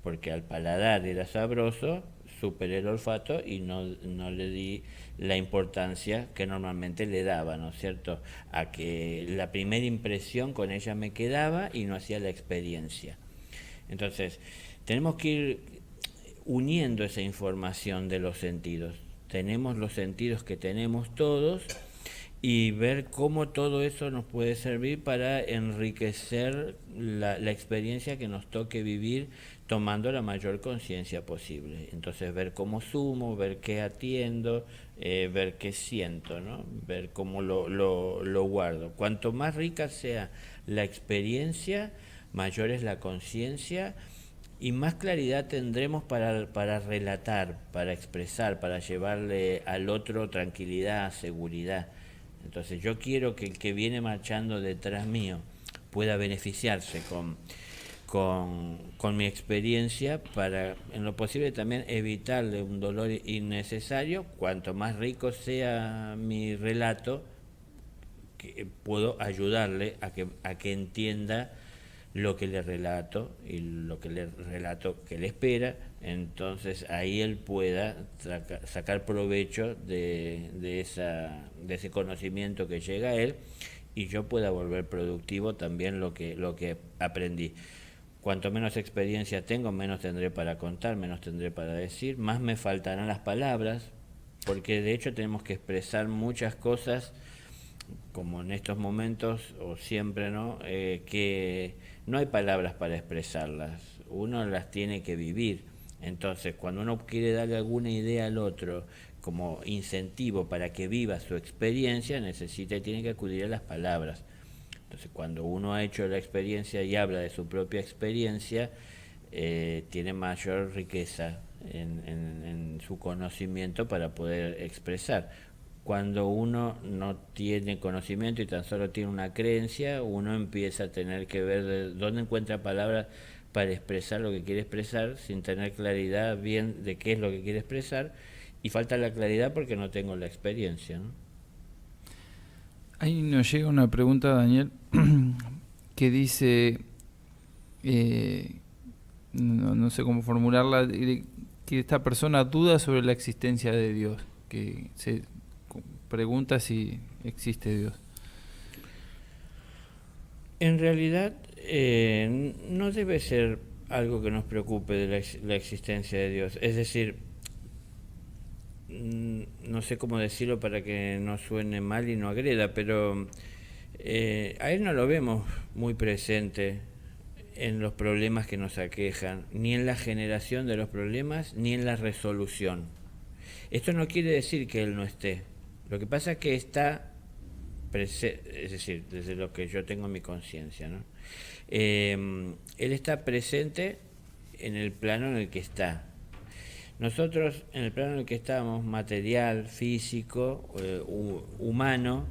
porque al paladar era sabroso, superé el olfato y no le di la importancia que normalmente le daba, ¿no es cierto?, a que la primera impresión con ella me quedaba y no hacía la experiencia. Entonces, tenemos que ir uniendo esa información de los sentidos. Tenemos los sentidos que tenemos todos y ver cómo todo eso nos puede servir para enriquecer la experiencia que nos toque vivir, tomando la mayor conciencia posible. Entonces, ver cómo sumo, ver qué atiendo, ver qué siento, ¿no? Ver cómo lo guardo. Cuanto más rica sea la experiencia, mayor es la conciencia y más claridad tendremos para relatar, para expresar, para llevarle al otro tranquilidad, seguridad. Entonces yo quiero que el que viene marchando detrás mío pueda beneficiarse con mi experiencia, para en lo posible también evitarle un dolor innecesario. Cuanto más rico sea mi relato, que puedo ayudarle a que entienda lo que le relato y lo que le relato que le espera. Entonces ahí él pueda sacar provecho de ese conocimiento que llega a él, y yo pueda volver productivo también lo que aprendí. Cuanto menos experiencia tengo, menos tendré para contar, menos tendré para decir, más me faltarán las palabras, porque de hecho tenemos que expresar muchas cosas, como en estos momentos o siempre, ¿no? Que no hay palabras para expresarlas, uno las tiene que vivir. Entonces, cuando uno quiere darle alguna idea al otro como incentivo para que viva su experiencia, necesita y tiene que acudir a las palabras. Entonces, cuando uno ha hecho la experiencia y habla de su propia experiencia, tiene mayor riqueza en su conocimiento para poder expresar. Cuando uno no tiene conocimiento y tan solo tiene una creencia, uno empieza a tener que ver de dónde encuentra palabras para expresar lo que quiere expresar, sin tener claridad bien de qué es lo que quiere expresar, y falta la claridad porque no tengo la experiencia, ¿no? Ahí nos llega una pregunta, Daniel, que dice, no sé cómo formularla, que esta persona duda sobre la existencia de Dios, que se pregunta si existe Dios. En realidad no debe ser algo que nos preocupe de la existencia de Dios. Es decir, no sé cómo decirlo para que no suene mal y no agreda, pero a Él no lo vemos muy presente en los problemas que nos aquejan, ni en la generación de los problemas, ni en la resolución. Esto no quiere decir que Él no esté. Lo que pasa es que está presente, es decir, desde lo que yo tengo en mi conciencia, ¿no? Él está presente en el plano en el que está. Nosotros, en el plano en el que estamos, material, físico, humano,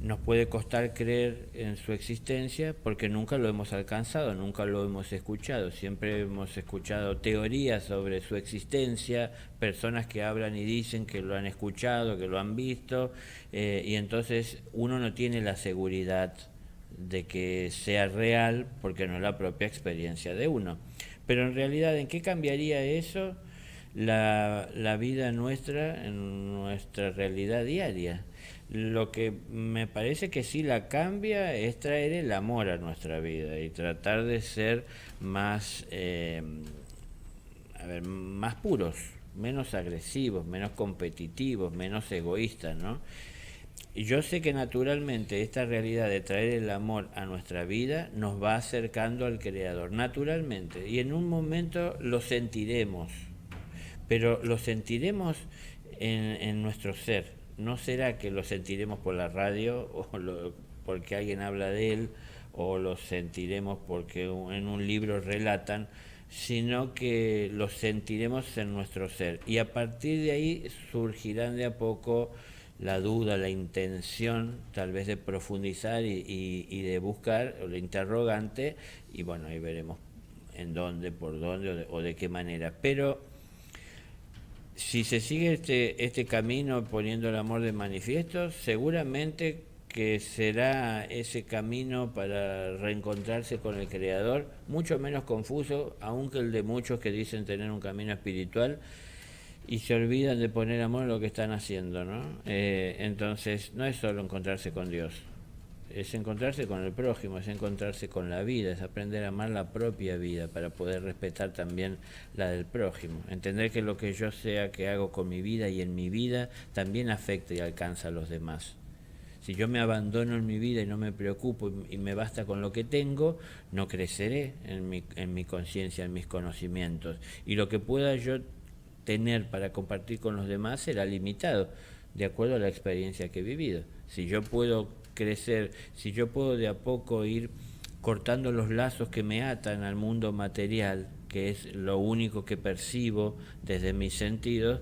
nos puede costar creer en su existencia porque nunca lo hemos alcanzado, nunca lo hemos escuchado. Siempre hemos escuchado teorías sobre su existencia, personas que hablan y dicen que lo han escuchado, que lo han visto, y entonces uno no tiene la seguridad de que sea real porque no es la propia experiencia de uno. Pero en realidad, ¿en qué cambiaría eso la vida nuestra, en nuestra realidad diaria? Lo que me parece que sí la cambia es traer el amor a nuestra vida y tratar de ser más, más puros, menos agresivos, menos competitivos, menos egoístas, ¿no? Y yo sé que naturalmente esta realidad de traer el amor a nuestra vida nos va acercando al Creador, naturalmente, y en un momento lo sentiremos, pero lo sentiremos en nuestro ser. ¿No será que lo sentiremos por la radio porque alguien habla de él, o lo sentiremos porque en un libro relatan, sino que lo sentiremos en nuestro ser? Y a partir de ahí surgirán de a poco la duda, la intención tal vez de profundizar y de buscar, o la interrogante, y bueno, ahí veremos en dónde, por dónde o de qué manera. Pero si se sigue este camino poniendo el amor de manifiesto, seguramente que será ese camino para reencontrarse con el Creador, mucho menos confuso, aunque el de muchos que dicen tener un camino espiritual y se olvidan de poner amor en lo que están haciendo, ¿no? Entonces, no es solo encontrarse con Dios, es encontrarse con el prójimo, es encontrarse con la vida, es aprender a amar la propia vida para poder respetar también la del prójimo. Entender que lo que yo sea que hago con mi vida y en mi vida también afecta y alcanza a los demás. Si yo me abandono en mi vida y no me preocupo y me basta con lo que tengo, no creceré en mi conciencia, en mis conocimientos. Y lo que pueda yo tener para compartir con los demás será limitado, de acuerdo a la experiencia que he vivido. Si yo puedo crecer, si yo puedo de a poco ir cortando los lazos que me atan al mundo material, que es lo único que percibo desde mis sentidos,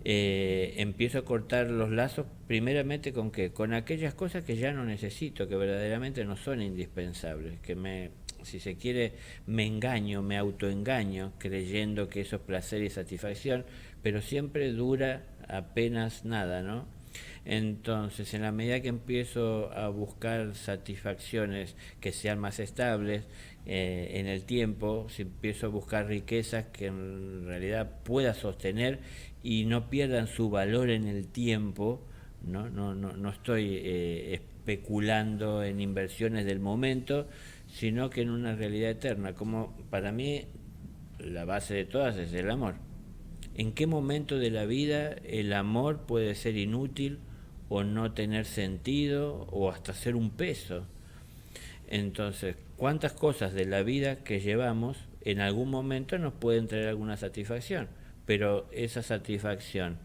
empiezo a cortar los lazos primeramente con ¿qué? Con aquellas cosas que ya no necesito, que verdaderamente no son indispensables, que si se quiere, me engaño, me autoengaño, creyendo que eso es placer y satisfacción, pero siempre dura apenas nada, ¿no? Entonces, en la medida que empiezo a buscar satisfacciones que sean más estables en el tiempo, si empiezo a buscar riquezas que en realidad pueda sostener y no pierdan su valor en el tiempo, no estoy especulando en inversiones del momento, sino que en una realidad eterna, como para mí la base de todas es el amor. ¿En qué momento de la vida el amor puede ser inútil o no tener sentido o hasta ser un peso? Entonces, ¿cuántas cosas de la vida que llevamos en algún momento nos pueden traer alguna satisfacción? Pero esa satisfacción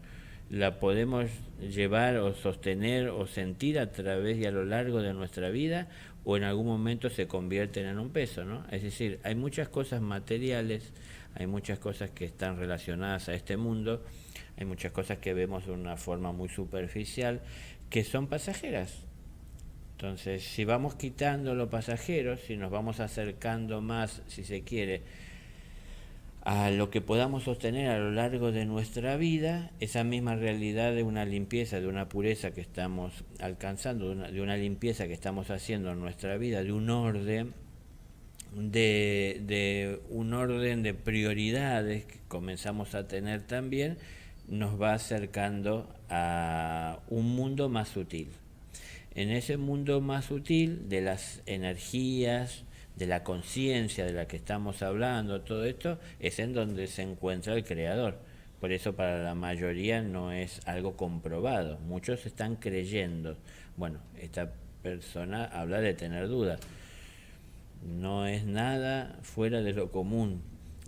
la podemos llevar o sostener o sentir a través y a lo largo de nuestra vida, o en algún momento se convierten en un peso, ¿no? Es decir, hay muchas cosas materiales, hay muchas cosas que están relacionadas a este mundo, hay muchas cosas que vemos de una forma muy superficial, que son pasajeras. Entonces, si vamos quitando lo pasajero, si nos vamos acercando más, si se quiere, a lo que podamos sostener a lo largo de nuestra vida, esa misma realidad de una limpieza, de una pureza que estamos alcanzando, de una limpieza que estamos haciendo en nuestra vida, de un orden, de un orden de prioridades que comenzamos a tener también, nos va acercando a un mundo más sutil. En ese mundo más sutil de las energías, de la conciencia de la que estamos hablando, todo esto es en donde se encuentra el Creador. Por eso para la mayoría no es algo comprobado. Muchos están creyendo. Bueno, esta persona habla de tener dudas. No es nada fuera de lo común.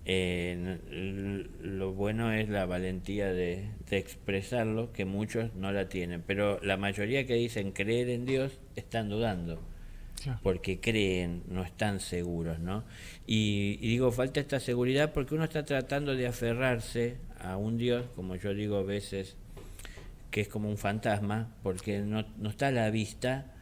Lo bueno es la valentía de expresarlo, que muchos no la tienen. Pero la mayoría que dicen creer en Dios están dudando. Porque creen, no están seguros, ¿no? Y digo, falta esta seguridad porque uno está tratando de aferrarse a un Dios, como yo digo a veces, que es como un fantasma, porque no está a la vista,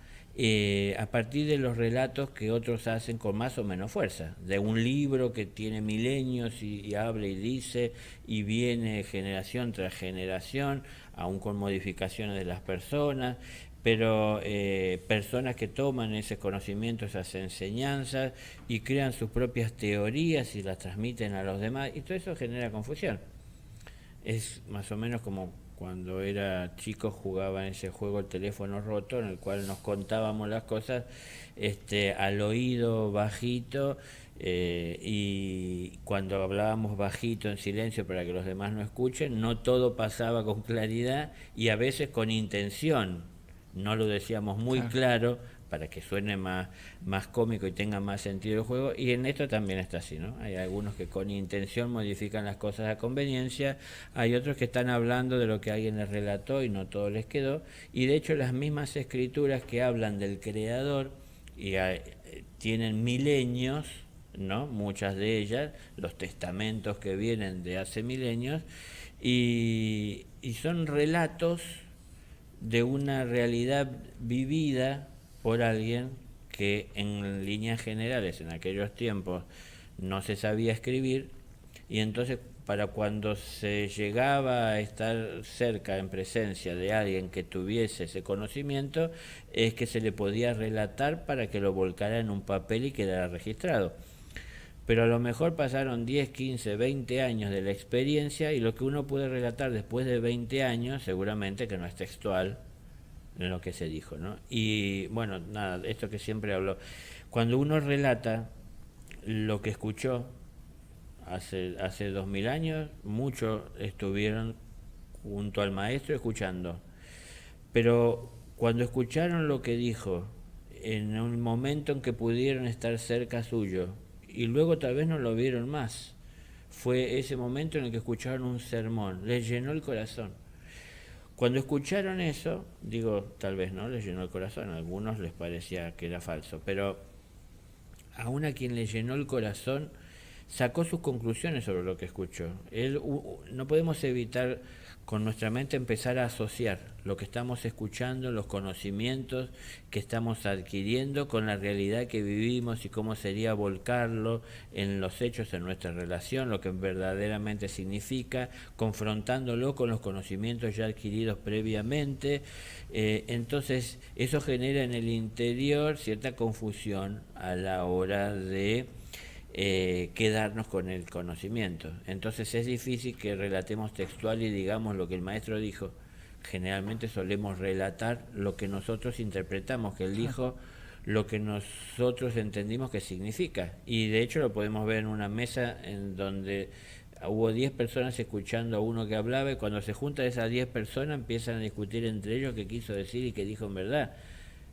a partir de los relatos que otros hacen con más o menos fuerza, de un libro que tiene milenios y habla y dice, y viene generación tras generación, aún con modificaciones de las personas, pero personas que toman ese conocimiento, esas enseñanzas y crean sus propias teorías y las transmiten a los demás, y todo eso genera confusión. Es más o menos como cuando era chico jugaba en ese juego el teléfono roto, en el cual nos contábamos las cosas al oído bajito, y cuando hablábamos bajito en silencio para que los demás no escuchen, no todo pasaba con claridad y a veces con intención. No lo decíamos muy claro para que suene más cómico y tenga más sentido el juego, y en esto también está así, ¿no? Hay algunos que con intención modifican las cosas a conveniencia, hay otros que están hablando de lo que alguien les relató y no todo les quedó, y de hecho las mismas escrituras que hablan del creador y tienen milenios, ¿no? Muchas de ellas, los testamentos que vienen de hace milenios, y son relatos de una realidad vivida por alguien que en líneas generales en aquellos tiempos no se sabía escribir, y entonces para cuando se llegaba a estar cerca en presencia de alguien que tuviese ese conocimiento, es que se le podía relatar para que lo volcara en un papel y quedara registrado. Pero a lo mejor pasaron 10, 15, 20 años de la experiencia, y lo que uno puede relatar después de 20 años seguramente que no es textual en lo que se dijo, ¿no? Y bueno, nada, esto que siempre hablo, cuando uno relata lo que escuchó hace 2000 años, muchos estuvieron junto al maestro escuchando, pero cuando escucharon lo que dijo en un momento en que pudieron estar cerca suyo y luego tal vez no lo vieron más, fue ese momento en el que escucharon un sermón, les llenó el corazón. Cuando escucharon eso, digo, tal vez no les llenó el corazón, a algunos les parecía que era falso, pero aún a quien le llenó el corazón sacó sus conclusiones sobre lo que escuchó. No podemos evitar con nuestra mente empezar a asociar lo que estamos escuchando, los conocimientos que estamos adquiriendo con la realidad que vivimos y cómo sería volcarlo en los hechos, en nuestra relación, lo que verdaderamente significa, confrontándolo con los conocimientos ya adquiridos previamente. Entonces eso genera en el interior cierta confusión a la hora de quedarnos con el conocimiento. Entonces es difícil que relatemos textual y digamos lo que el maestro dijo. Generalmente solemos relatar lo que nosotros interpretamos que él dijo, lo que nosotros entendimos que significa. Y de hecho lo podemos ver en una mesa en donde hubo 10 personas escuchando a uno que hablaba, y cuando se juntan esas 10 personas empiezan a discutir entre ellos qué quiso decir y qué dijo en verdad.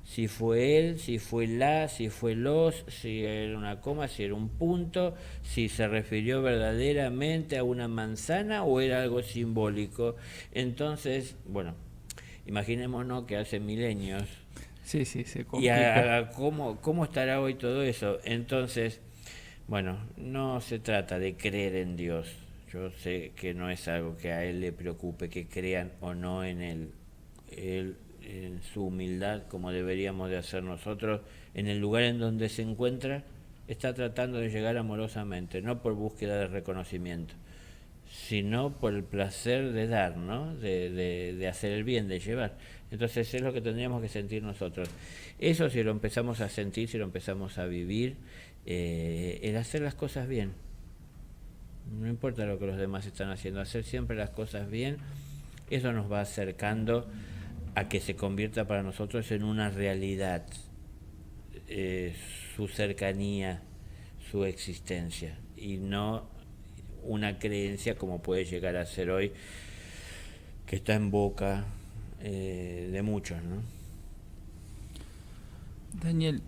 Si fue él, si fue la, si fue los, si era una coma, si era un punto, si se refirió verdaderamente a una manzana o era algo simbólico. Entonces, bueno, imaginémonos que hace milenios. Sí, se Y complica. ¿cómo estará hoy todo eso? Entonces, bueno, no se trata de creer en Dios. Yo sé que no es algo que a él le preocupe, que crean o no en él. Él, en su humildad, como deberíamos de hacer nosotros, en el lugar en donde se encuentra, está tratando de llegar amorosamente, no por búsqueda de reconocimiento, sino por el placer de dar, ¿no? de hacer el bien, de llevar. Entonces es lo que tendríamos que sentir nosotros. Eso, si lo empezamos a sentir, si lo empezamos a vivir, el hacer las cosas bien. No importa lo que los demás están haciendo, hacer siempre las cosas bien, eso nos va acercando a que se convierta para nosotros en una realidad, su cercanía, su existencia, y no una creencia como puede llegar a ser hoy, que está en boca de muchos, ¿no? Daniel,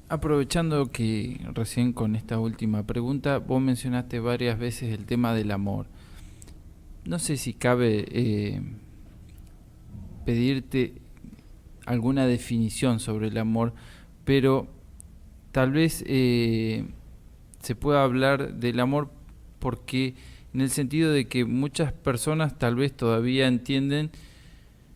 aprovechando que recién con esta última pregunta, vos mencionaste varias veces el tema del amor. No sé si cabe pedirte alguna definición sobre el amor, pero tal vez se pueda hablar del amor porque en el sentido de que muchas personas tal vez todavía entienden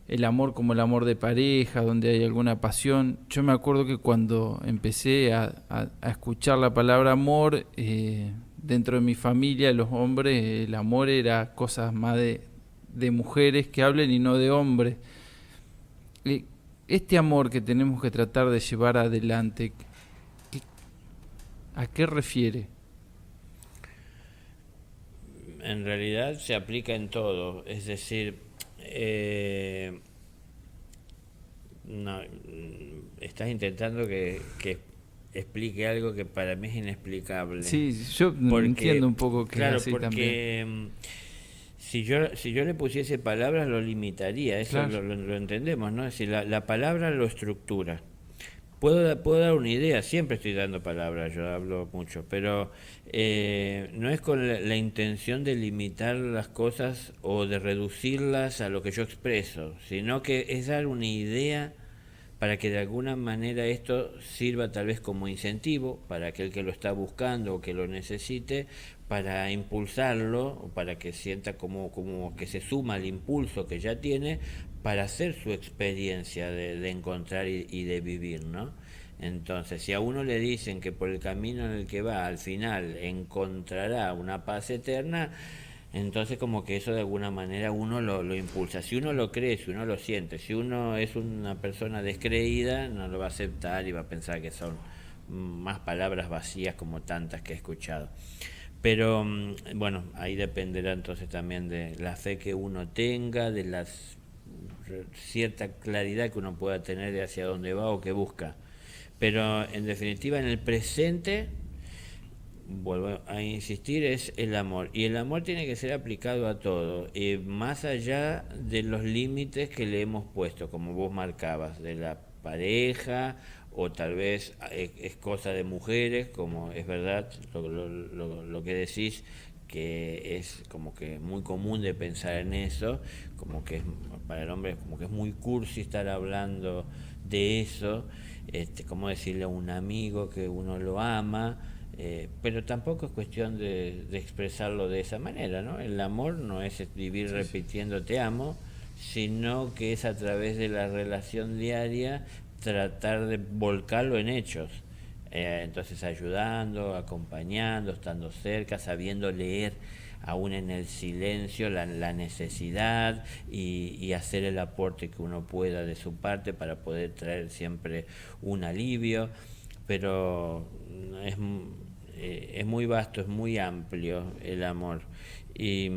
el amor como el amor de pareja, donde hay alguna pasión. Yo me acuerdo que cuando empecé a escuchar la palabra amor, dentro de mi familia, los hombres, el amor era cosas más de mujeres que hablen y no de hombres. Este amor que tenemos que tratar de llevar adelante, ¿a qué refiere? En realidad se aplica en todo, es decir, no, estás intentando que explique algo que para mí es inexplicable. Sí, yo entiendo un poco que claro, es así porque también. Si yo le pusiese palabras lo limitaría, eso Claro. lo entendemos, ¿no? Es decir, la palabra lo estructura. puedo dar una idea, siempre estoy dando palabras, yo hablo mucho, pero no es con la intención de limitar las cosas o de reducirlas a lo que yo expreso, sino que es dar una idea para que de alguna manera esto sirva tal vez como incentivo para aquel que lo está buscando o que lo necesite, para impulsarlo, o para que sienta como que se suma al impulso que ya tiene, para hacer su experiencia de encontrar y de vivir, ¿no? Entonces, si a uno le dicen que por el camino en el que va, al final encontrará una paz eterna, entonces como que eso de alguna manera uno lo impulsa. Si uno lo cree, si uno lo siente, si uno es una persona descreída, no lo va a aceptar y va a pensar que son más palabras vacías como tantas que he escuchado. Pero bueno, ahí dependerá entonces también de la fe que uno tenga, de la cierta claridad que uno pueda tener de hacia dónde va o qué busca. Pero en definitiva, en el presente, vuelvo a insistir, es el amor. Y el amor tiene que ser aplicado a todo, más allá de los límites que le hemos puesto, como vos marcabas, de la pareja, o tal vez es cosa de mujeres, como es verdad lo que decís, que es como que muy común de pensar en eso, como que es, para el hombre como que es muy cursi estar hablando de eso, como decirle a un amigo que uno lo ama, pero tampoco es cuestión de expresarlo de esa manera, ¿no? El amor no es vivir repitiendo te amo, sino que es a través de la relación diaria tratar de volcarlo en hechos. Entonces ayudando, acompañando, estando cerca, sabiendo leer aún en el silencio la necesidad y hacer el aporte que uno pueda de su parte para poder traer siempre un alivio, pero es muy vasto, es muy amplio el amor y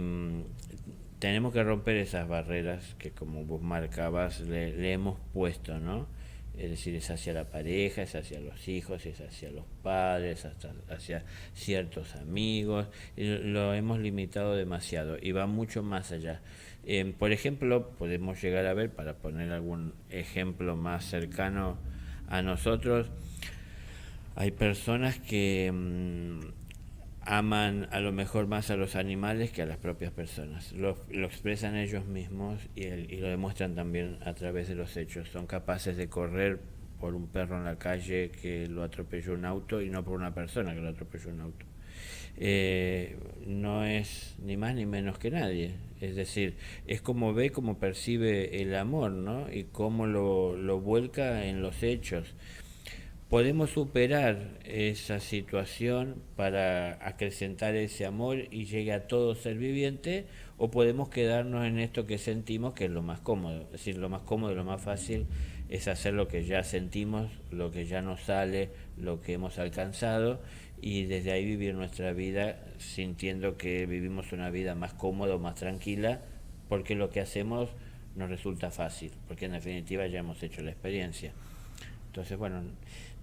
tenemos que romper esas barreras que, como vos marcabas, le hemos puesto, ¿no? Es decir, es hacia la pareja, es hacia los hijos, es hacia los padres, hacia ciertos amigos. Lo hemos limitado demasiado y va mucho más allá. Por ejemplo, podemos llegar a ver, para poner algún ejemplo más cercano a nosotros, hay personas que aman a lo mejor más a los animales que a las propias personas. Lo expresan ellos mismos y lo demuestran también a través de los hechos. Son capaces de correr por un perro en la calle que lo atropelló un auto y no por una persona que lo atropelló un auto. No es ni más ni menos que nadie. Es decir, es como ve, como percibe el amor, ¿no? Y cómo lo vuelca en los hechos. Podemos superar esa situación para acrecentar ese amor y llegue a todo ser viviente, o podemos quedarnos en esto que sentimos, que es lo más cómodo. Es decir, lo más cómodo y lo más fácil es hacer lo que ya sentimos, lo que ya nos sale, lo que hemos alcanzado, y desde ahí vivir nuestra vida sintiendo que vivimos una vida más cómoda o más tranquila, porque lo que hacemos nos resulta fácil, porque en definitiva ya hemos hecho la experiencia. Entonces, bueno,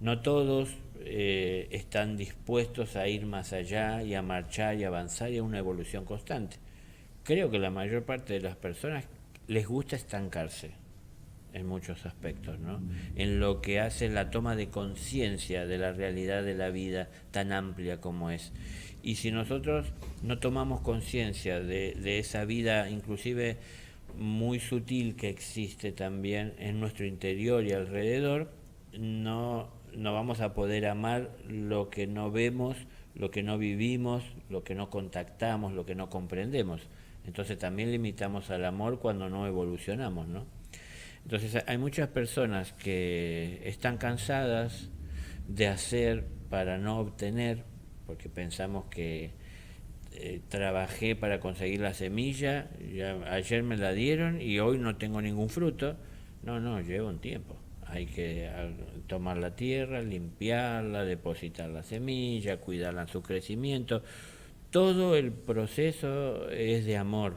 no todos están dispuestos a ir más allá y a marchar y avanzar y a una evolución constante. Creo que la mayor parte de las personas les gusta estancarse en muchos aspectos, ¿no? En lo que hace la toma de conciencia de la realidad de la vida tan amplia como es. Y si nosotros no tomamos conciencia de esa vida, inclusive muy sutil, que existe también en nuestro interior y alrededor, no vamos a poder amar lo que no vemos, lo que no vivimos, lo que no contactamos, lo que no comprendemos. Entonces también limitamos al amor cuando no evolucionamos, ¿no? Entonces hay muchas personas que están cansadas de hacer para no obtener, porque pensamos que trabajé para conseguir la semilla, ayer me la dieron y hoy no tengo ningún fruto. No, lleva un tiempo. Hay que tomar la tierra, limpiarla, depositar la semilla, cuidarla en su crecimiento. Todo el proceso es de amor,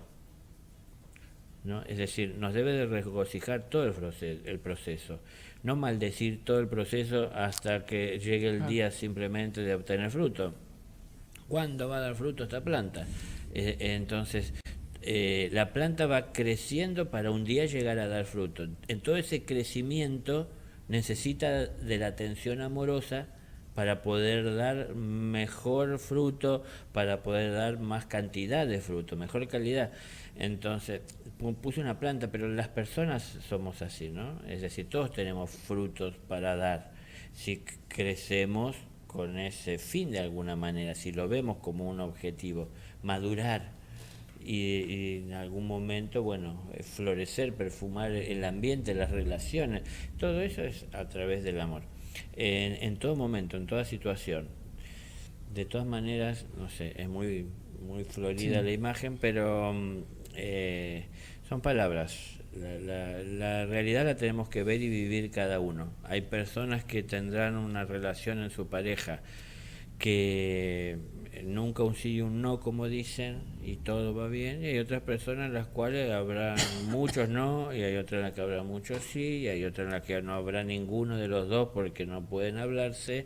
¿no? Es decir, nos debe de regocijar todo el proceso, no maldecir todo el proceso hasta que llegue el día simplemente de obtener fruto. ¿Cuándo va a dar fruto esta planta? Entonces, la planta va creciendo para un día llegar a dar fruto. En todo ese crecimiento necesita de la atención amorosa para poder dar mejor fruto, para poder dar más cantidad de fruto, mejor calidad. Entonces, puse una planta, pero las personas somos así, ¿no? Es decir, todos tenemos frutos para dar. Si crecemos con ese fin de alguna manera, si lo vemos como un objetivo, madurar y en algún momento, bueno, florecer, perfumar el ambiente, las relaciones, todo eso es a través del amor. En todo momento, en toda situación. De todas maneras, no sé, es muy florida la imagen, pero son palabras. La realidad la tenemos que ver y vivir cada uno. Hay personas que tendrán una relación en su pareja que nunca un sí y un no, como dicen, y todo va bien, y hay otras personas en las cuales habrá muchos no, y hay otras en las que habrá muchos sí, y hay otras en las que no habrá ninguno de los dos porque no pueden hablarse.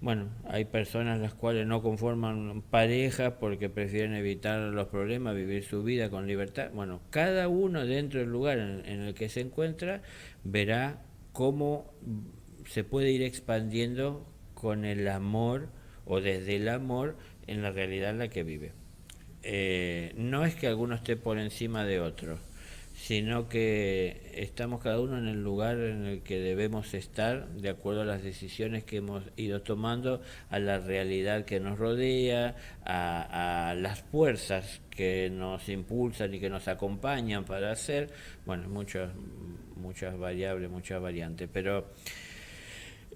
Bueno, hay personas las cuales no conforman pareja porque prefieren evitar los problemas, vivir su vida con libertad. Bueno, cada uno dentro del lugar en el que se encuentra verá cómo se puede ir expandiendo con el amor o desde el amor en la realidad en la que vive. No es que alguno esté por encima de otro, sino que estamos cada uno en el lugar en el que debemos estar, de acuerdo a las decisiones que hemos ido tomando, a la realidad que nos rodea, a las fuerzas que nos impulsan y que nos acompañan para hacer, bueno, muchas variables, muchas variantes, pero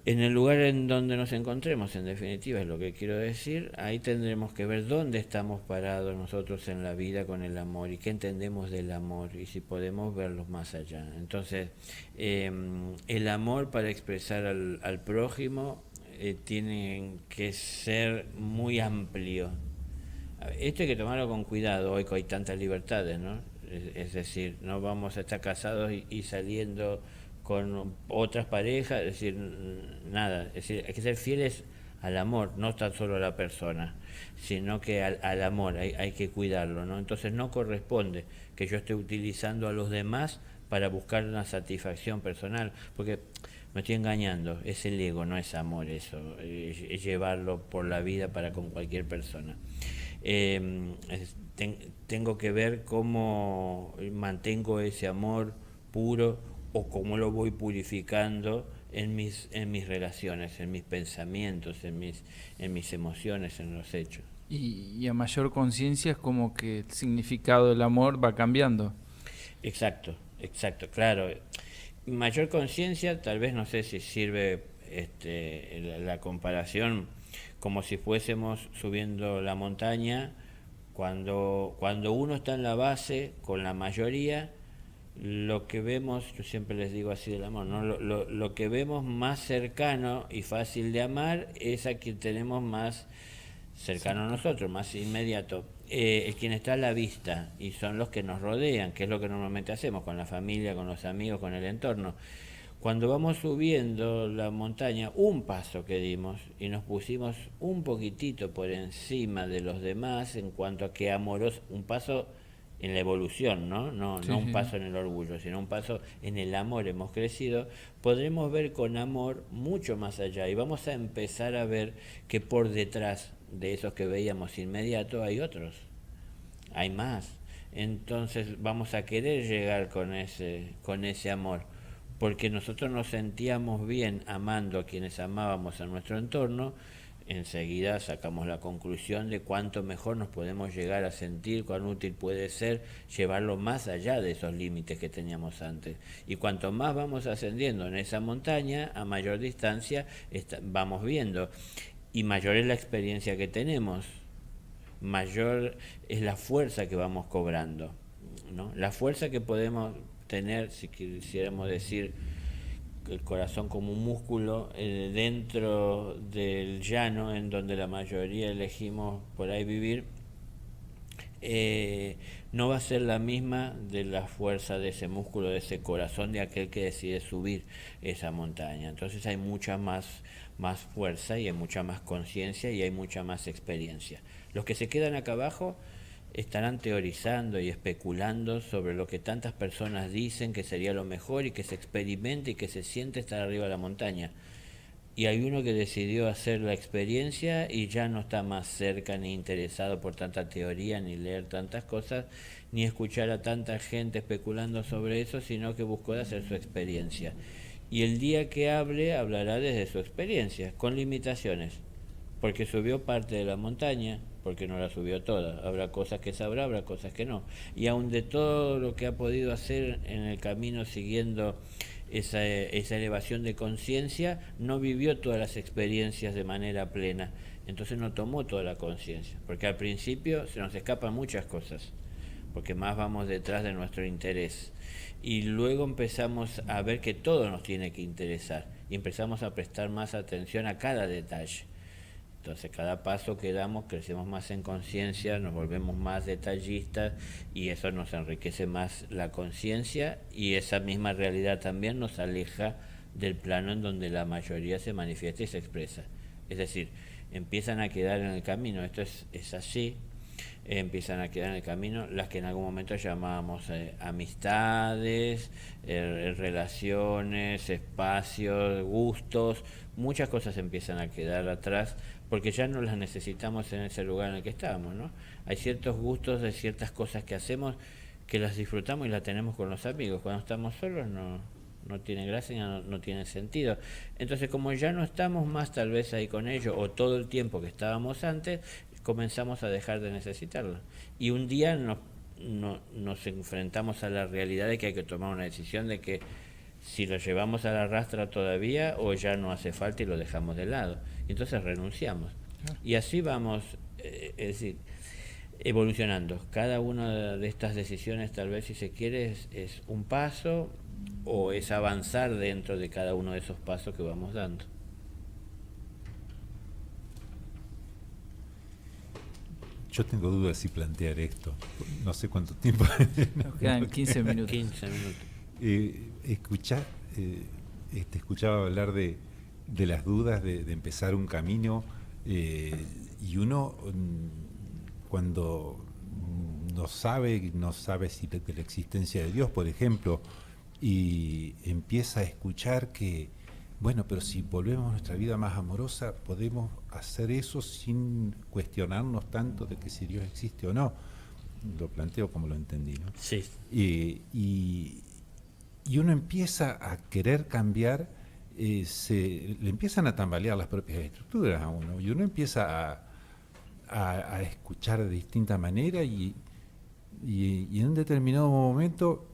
en el lugar en donde nos encontremos, en definitiva, es lo que quiero decir, ahí tendremos que ver dónde estamos parados nosotros en la vida con el amor y qué entendemos del amor y si podemos verlo más allá. Entonces, el amor para expresar al prójimo tiene que ser muy amplio. Esto hay que tomarlo con cuidado hoy que hay tantas libertades, ¿no? Es decir, no vamos a estar casados y saliendo con otras parejas, es decir, nada, es decir, hay que ser fieles al amor, no tan solo a la persona, sino que al amor, hay que cuidarlo, ¿no? Entonces no corresponde que yo esté utilizando a los demás para buscar una satisfacción personal, porque me estoy engañando, es el ego, no es amor eso, es llevarlo por la vida para con cualquier persona. Tengo que ver cómo mantengo ese amor puro o cómo lo voy purificando en mis relaciones, en mis pensamientos, en mis emociones, en los hechos. Y a mayor conciencia es como que el significado del amor va cambiando. Exacto, claro. Mayor conciencia, tal vez no sé si sirve la comparación como si fuésemos subiendo la montaña, cuando uno está en la base con la mayoría, lo que vemos, yo siempre les digo así del amor, ¿no? Lo que vemos más cercano y fácil de amar es a quien tenemos más cercano a nosotros, más inmediato. Es quien está a la vista y son los que nos rodean, que es lo que normalmente hacemos con la familia, con los amigos, con el entorno. Cuando vamos subiendo la montaña, un paso que dimos y nos pusimos un poquitito por encima de los demás en cuanto a que amoroso, un paso en la evolución, no un paso en el orgullo, sino un paso en el amor, hemos crecido, podremos ver con amor mucho más allá y vamos a empezar a ver que por detrás de esos que veíamos inmediato hay otros, hay más. Entonces vamos a querer llegar con ese amor, porque nosotros nos sentíamos bien amando a quienes amábamos en nuestro entorno. Enseguida sacamos la conclusión de cuánto mejor nos podemos llegar a sentir, cuán útil puede ser llevarlo más allá de esos límites que teníamos antes. Y cuanto más vamos ascendiendo en esa montaña, a mayor distancia vamos viendo. Y mayor es la experiencia que tenemos, mayor es la fuerza que vamos cobrando, ¿no? La fuerza que podemos tener, si quisiéramos decir, el corazón como un músculo dentro del llano en donde la mayoría elegimos por ahí vivir, no va a ser la misma de la fuerza de ese músculo, de ese corazón de aquel que decide subir esa montaña. Entonces hay mucha más fuerza y hay mucha más conciencia y hay mucha más experiencia. Los que se quedan acá abajo estarán teorizando y especulando sobre lo que tantas personas dicen que sería lo mejor y que se experimente y que se siente estar arriba de la montaña. Y hay uno que decidió hacer la experiencia y ya no está más cerca ni interesado por tanta teoría, ni leer tantas cosas, ni escuchar a tanta gente especulando sobre eso, sino que buscó de hacer su experiencia. Y el día que hable, hablará desde su experiencia, con limitaciones, porque subió parte de la montaña, porque no la subió toda. Habrá cosas que sabrá, habrá cosas que no. Y aun de todo lo que ha podido hacer en el camino siguiendo esa elevación de conciencia, no vivió todas las experiencias de manera plena. Entonces no tomó toda la conciencia, porque al principio se nos escapan muchas cosas, porque más vamos detrás de nuestro interés. Y luego empezamos a ver que todo nos tiene que interesar, y empezamos a prestar más atención a cada detalle. Entonces cada paso que damos crecemos más en conciencia, nos volvemos más detallistas y eso nos enriquece más la conciencia, y esa misma realidad también nos aleja del plano en donde la mayoría se manifiesta y se expresa. Es decir, empiezan a quedar en el camino, esto es así, empiezan a quedar en el camino las que en algún momento llamábamos amistades, relaciones, espacios, gustos, muchas cosas empiezan a quedar atrás porque ya no las necesitamos en ese lugar en el que estamos, ¿no? Hay ciertos gustos de ciertas cosas que hacemos que las disfrutamos y las tenemos con los amigos. Cuando estamos solos no tiene gracia, no tiene sentido. Entonces, como ya no estamos más tal vez ahí con ellos, o todo el tiempo que estábamos antes, comenzamos a dejar de necesitarlo. Y un día nos enfrentamos a la realidad de que hay que tomar una decisión de que si lo llevamos a la rastra todavía o ya no hace falta y lo dejamos de lado. Entonces renunciamos. Y así vamos, es decir, evolucionando. Cada una de estas decisiones, tal vez si se quiere, es un paso o es avanzar dentro de cada uno de esos pasos que vamos dando. Yo tengo dudas si plantear esto. No sé cuánto tiempo. Nos quedan 15 minutos. 15 minutos. Te escuchaba hablar de las dudas de empezar un camino, y uno cuando no sabe si de la existencia de Dios, por ejemplo, y empieza a escuchar que, bueno, pero si volvemos a nuestra vida más amorosa, podemos hacer eso sin cuestionarnos tanto de que si Dios existe o no. Lo planteo como lo entendí, ¿no? Sí. Y uno empieza a querer cambiar, le empiezan a tambalear las propias estructuras a uno, y uno empieza a escuchar de distinta manera, y en un determinado momento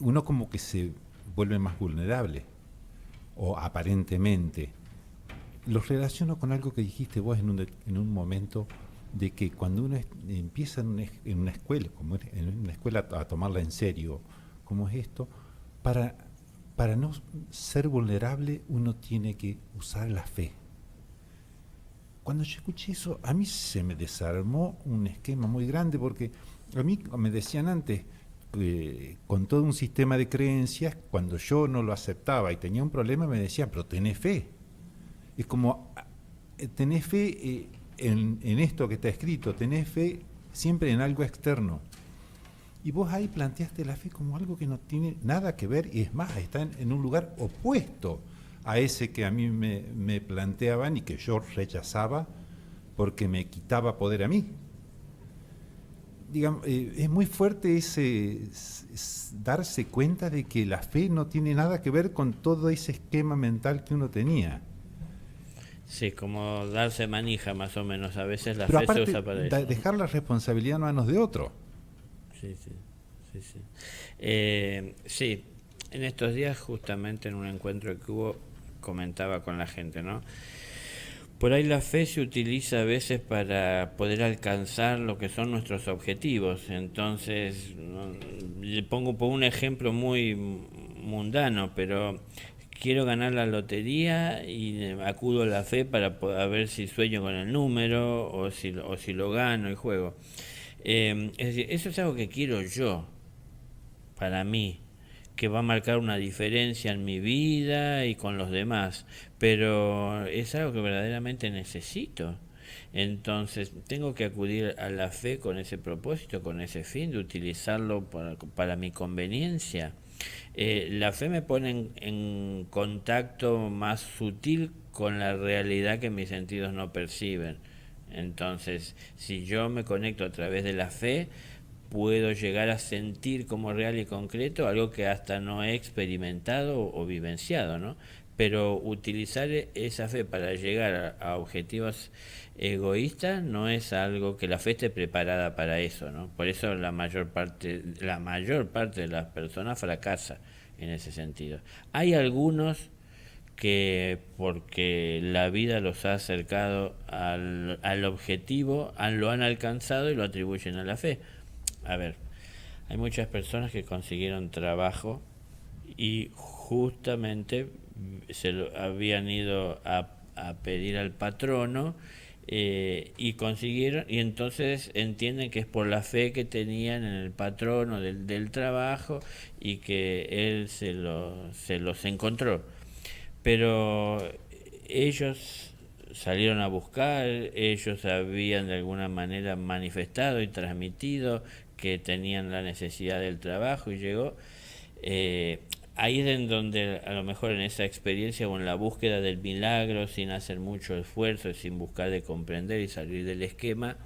uno como que se vuelve más vulnerable, o aparentemente. Lo relaciono con algo que dijiste vos en un momento, de que cuando uno empieza en una escuela, como en una escuela a tomarla en serio, como es esto, para no ser vulnerable uno tiene que usar la fe. Cuando yo escuché eso, a mí se me desarmó un esquema muy grande, porque a mí me decían antes, con todo un sistema de creencias, cuando yo no lo aceptaba y tenía un problema, me decían, pero tenés fe. Es como, tenés fe en esto que está escrito, tenés fe siempre en algo externo. Y vos ahí planteaste la fe como algo que no tiene nada que ver, y es más, está en un lugar opuesto a ese que a mí me planteaban y que yo rechazaba porque me quitaba poder a mí. Digamos, es muy fuerte darse cuenta de que la fe no tiene nada que ver con todo ese esquema mental que uno tenía. Sí, como darse manija más o menos. A veces la Pero fe aparte, se usa para eso. dejar la responsabilidad en manos de otro. Sí. Sí, en estos días justamente en un encuentro que hubo comentaba con la gente, ¿no? Por ahí la fe se utiliza a veces para poder alcanzar lo que son nuestros objetivos. Entonces, le pongo por un ejemplo muy mundano, pero quiero ganar la lotería y acudo a la fe para ver si sueño con el número o si lo gano y juego. Es decir, eso es algo que quiero yo, para mí, que va a marcar una diferencia en mi vida y con los demás, pero es algo que verdaderamente necesito. Entonces, tengo que acudir a la fe con ese propósito, con ese fin de utilizarlo para mi conveniencia. La fe me pone en contacto más sutil con la realidad que mis sentidos no perciben. Entonces, si yo me conecto a través de la fe, puedo llegar a sentir como real y concreto algo que hasta no he experimentado o vivenciado, ¿no? Pero utilizar esa fe para llegar a objetivos egoístas no es algo que la fe esté preparada para eso, ¿no? Por eso la mayor parte de las personas fracasa en ese sentido. Hay algunos que porque la vida los ha acercado al objetivo, lo han alcanzado y lo atribuyen a la fe. A ver, hay muchas personas que consiguieron trabajo y justamente se lo habían ido a pedir al patrono, y consiguieron, y entonces entienden que es por la fe que tenían en el patrono del trabajo y que él se los encontró. Pero ellos salieron a buscar, ellos habían de alguna manera manifestado y transmitido que tenían la necesidad del trabajo y llegó. Ahí es en donde a lo mejor en esa experiencia o en la búsqueda del milagro, sin hacer mucho esfuerzo, sin buscar de comprender y salir del esquema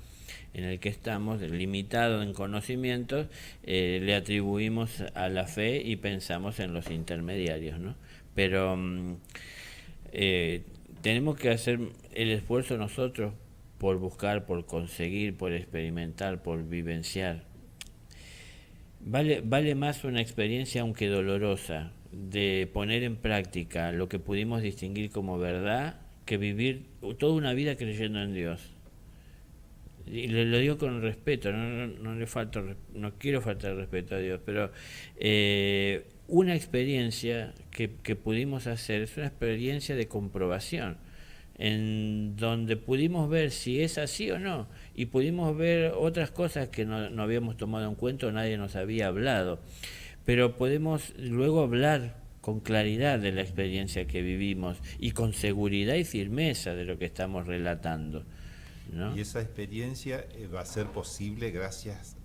en el que estamos, limitado en conocimientos, le atribuimos a la fe y pensamos en los intermediarios, ¿no? Pero tenemos que hacer el esfuerzo nosotros por buscar, por conseguir, por experimentar, por vivenciar. Vale más una experiencia, aunque dolorosa, de poner en práctica lo que pudimos distinguir como verdad, que vivir toda una vida creyendo en Dios. Y lo digo con respeto, no quiero faltar respeto a Dios, pero una experiencia que pudimos hacer es una experiencia de comprobación, en donde pudimos ver si es así o no, y pudimos ver otras cosas que no habíamos tomado en cuenta o nadie nos había hablado, pero podemos luego hablar con claridad de la experiencia que vivimos y con seguridad y firmeza de lo que estamos relatando, ¿no? Y esa experiencia va a ser posible gracias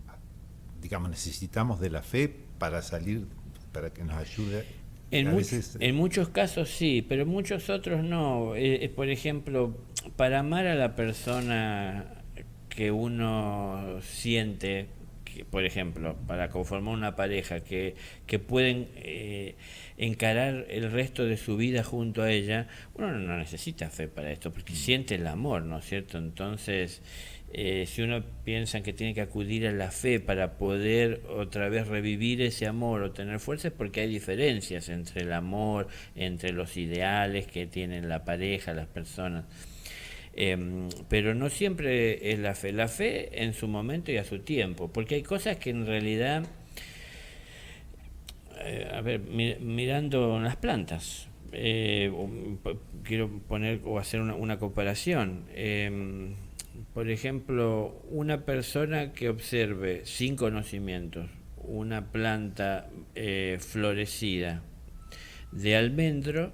digamos, necesitamos de la fe para salir, para que nos ayude. En muchos casos sí, pero en muchos otros no. Por ejemplo, para amar a la persona que uno siente, por ejemplo, para conformar una pareja que pueden encarar el resto de su vida junto a ella, uno no necesita fe para esto, porque siente el amor, ¿no es cierto? Entonces, si uno piensa que tiene que acudir a la fe para poder otra vez revivir ese amor o tener fuerza, es porque hay diferencias entre el amor, entre los ideales que tienen la pareja, las personas. Pero no siempre es la fe en su momento y a su tiempo, porque hay cosas que en realidad, mirando las plantas, quiero poner o hacer una comparación. Por ejemplo, una persona que observe sin conocimientos una planta florecida de almendro,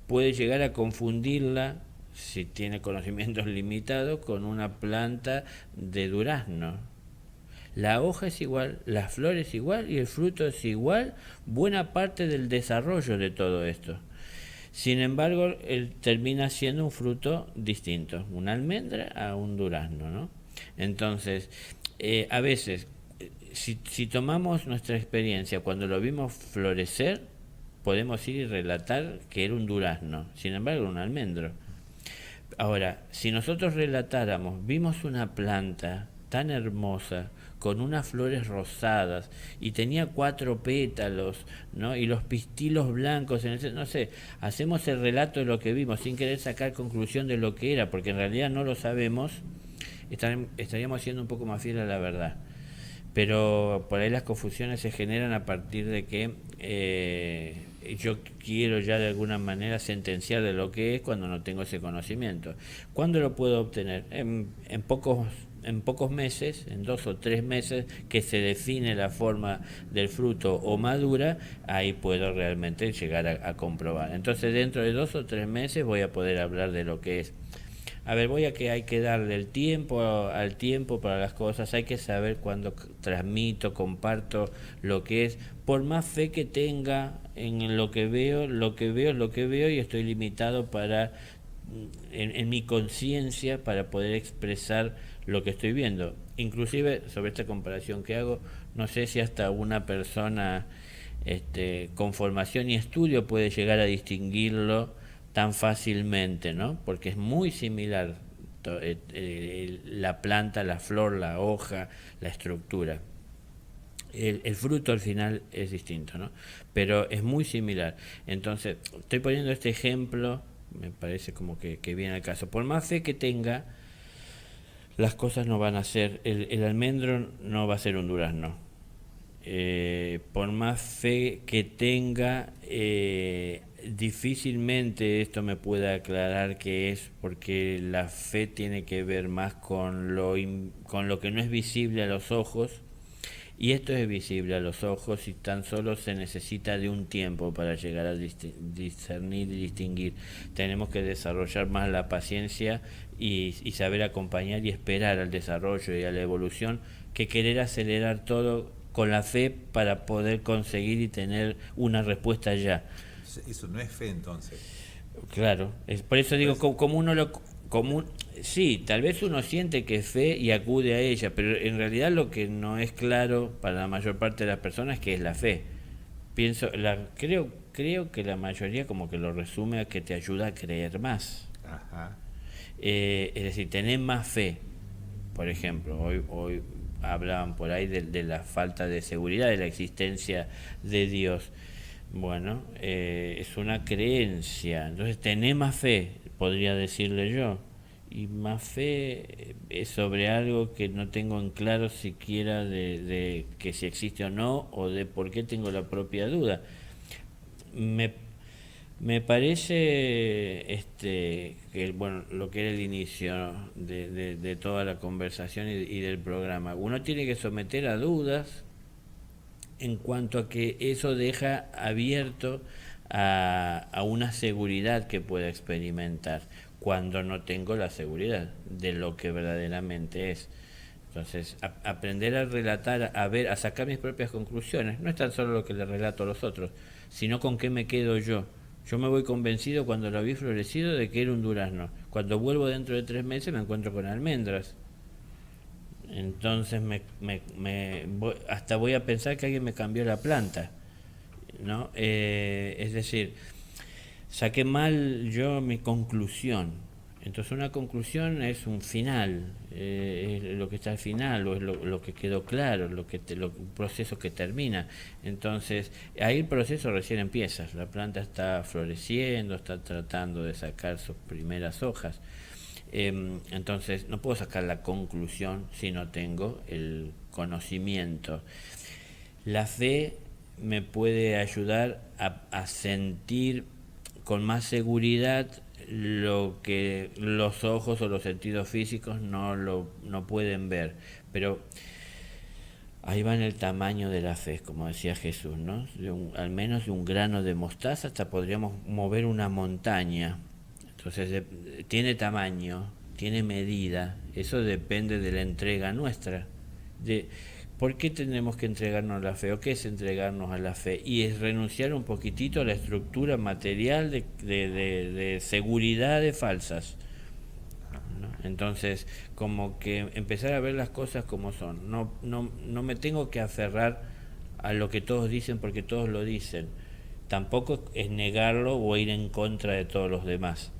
puede llegar a confundirla, si tiene conocimientos limitados, con una planta de durazno. La hoja es igual, las flores es igual y el fruto es igual, buena parte del desarrollo de todo esto. Sin embargo, él termina siendo un fruto distinto, una almendra a un durazno, ¿no? Entonces, a veces, si tomamos nuestra experiencia cuando lo vimos florecer, podemos ir y relatar que era un durazno, sin embargo, un almendro. Ahora, si nosotros relatáramos, vimos una planta tan hermosa, con unas flores rosadas, y tenía 4 pétalos, ¿no? Y los pistilos blancos, no sé, hacemos el relato de lo que vimos, sin querer sacar conclusión de lo que era, porque en realidad no lo sabemos, estaríamos siendo un poco más fieles a la verdad. Pero por ahí las confusiones se generan a partir de que yo quiero ya de alguna manera sentenciar de lo que es cuando no tengo ese conocimiento. ¿Cuándo lo puedo obtener? En pocos en pocos meses, en 2 o 3 meses, que se define la forma del fruto o madura, ahí puedo realmente llegar a comprobar. Entonces dentro de 2 o 3 meses voy a poder hablar de lo que es. A ver, hay que darle el tiempo al tiempo para las cosas, hay que saber cuándo transmito, comparto lo que es, por más fe que tenga en lo que veo es lo que veo y estoy limitado en mi conciencia para poder expresar lo que estoy viendo. Inclusive, sobre esta comparación que hago, no sé si hasta una persona con formación y estudio puede llegar a distinguirlo tan fácilmente, ¿no? Porque es muy similar la planta, la flor, la hoja, la estructura. El fruto al final es distinto, ¿no? Pero es muy similar. Entonces, estoy poniendo este ejemplo, me parece como que viene al caso. Por más fe que tenga, las cosas no van a ser, el almendro no va a ser un durazno. Por más fe que tenga, difícilmente esto me pueda aclarar qué es, porque la fe tiene que ver más con lo que no es visible a los ojos, y esto es visible a los ojos y tan solo se necesita de un tiempo para llegar a discernir y distinguir. Tenemos que desarrollar más la paciencia y saber acompañar y esperar al desarrollo y a la evolución, que querer acelerar todo con la fe para poder conseguir y tener una respuesta ya. Eso no es fe, entonces. Claro, por eso digo, como uno sí, tal vez uno siente que es fe y acude a ella, pero en realidad lo que no es claro para la mayor parte de las personas es que es la fe. Creo que la mayoría como que lo resume a que te ayuda a creer más. Ajá. Es decir, tener más fe. Por ejemplo, hoy hablaban por ahí de la falta de seguridad de la existencia de Dios. Bueno, es una creencia. Entonces, tener más fe, podría decirle yo. Y más fe es sobre algo que no tengo en claro siquiera de que si existe o no, o de por qué tengo la propia duda. Me parece que bueno, lo que era el inicio de toda la conversación y del programa, uno tiene que someter a dudas en cuanto a que eso deja abierto a una seguridad que pueda experimentar cuando no tengo la seguridad de lo que verdaderamente es. Entonces, aprender a relatar, a sacar mis propias conclusiones, no es tan solo lo que le relato a los otros, sino con qué me quedo yo. Yo me voy convencido cuando lo vi florecido de que era un durazno. Cuando vuelvo dentro de 3 meses me encuentro con almendras. Entonces hasta voy a pensar que alguien me cambió la planta, ¿no? Es decir, saqué mal yo mi conclusión. Entonces una conclusión es un final, es lo que está al final, o es lo que quedó claro, un proceso que termina. Entonces ahí el proceso recién empieza, la planta está floreciendo, está tratando de sacar sus primeras hojas. Entonces no puedo sacar la conclusión si no tengo el conocimiento. La fe me puede ayudar a sentir con más seguridad lo que los ojos o los sentidos físicos no pueden ver, pero ahí va en el tamaño de la fe, como decía Jesús, ¿no? Al menos de un grano de mostaza hasta podríamos mover una montaña. Entonces tiene tamaño, tiene medida, eso depende de la entrega nuestra. ¿Por qué tenemos que entregarnos a la fe? ¿O qué es entregarnos a la fe? Y es renunciar un poquitito a la estructura material de seguridades falsas, ¿no? Entonces, como que empezar a ver las cosas como son. No me tengo que aferrar a lo que todos dicen porque todos lo dicen. Tampoco es negarlo o ir en contra de todos los demás,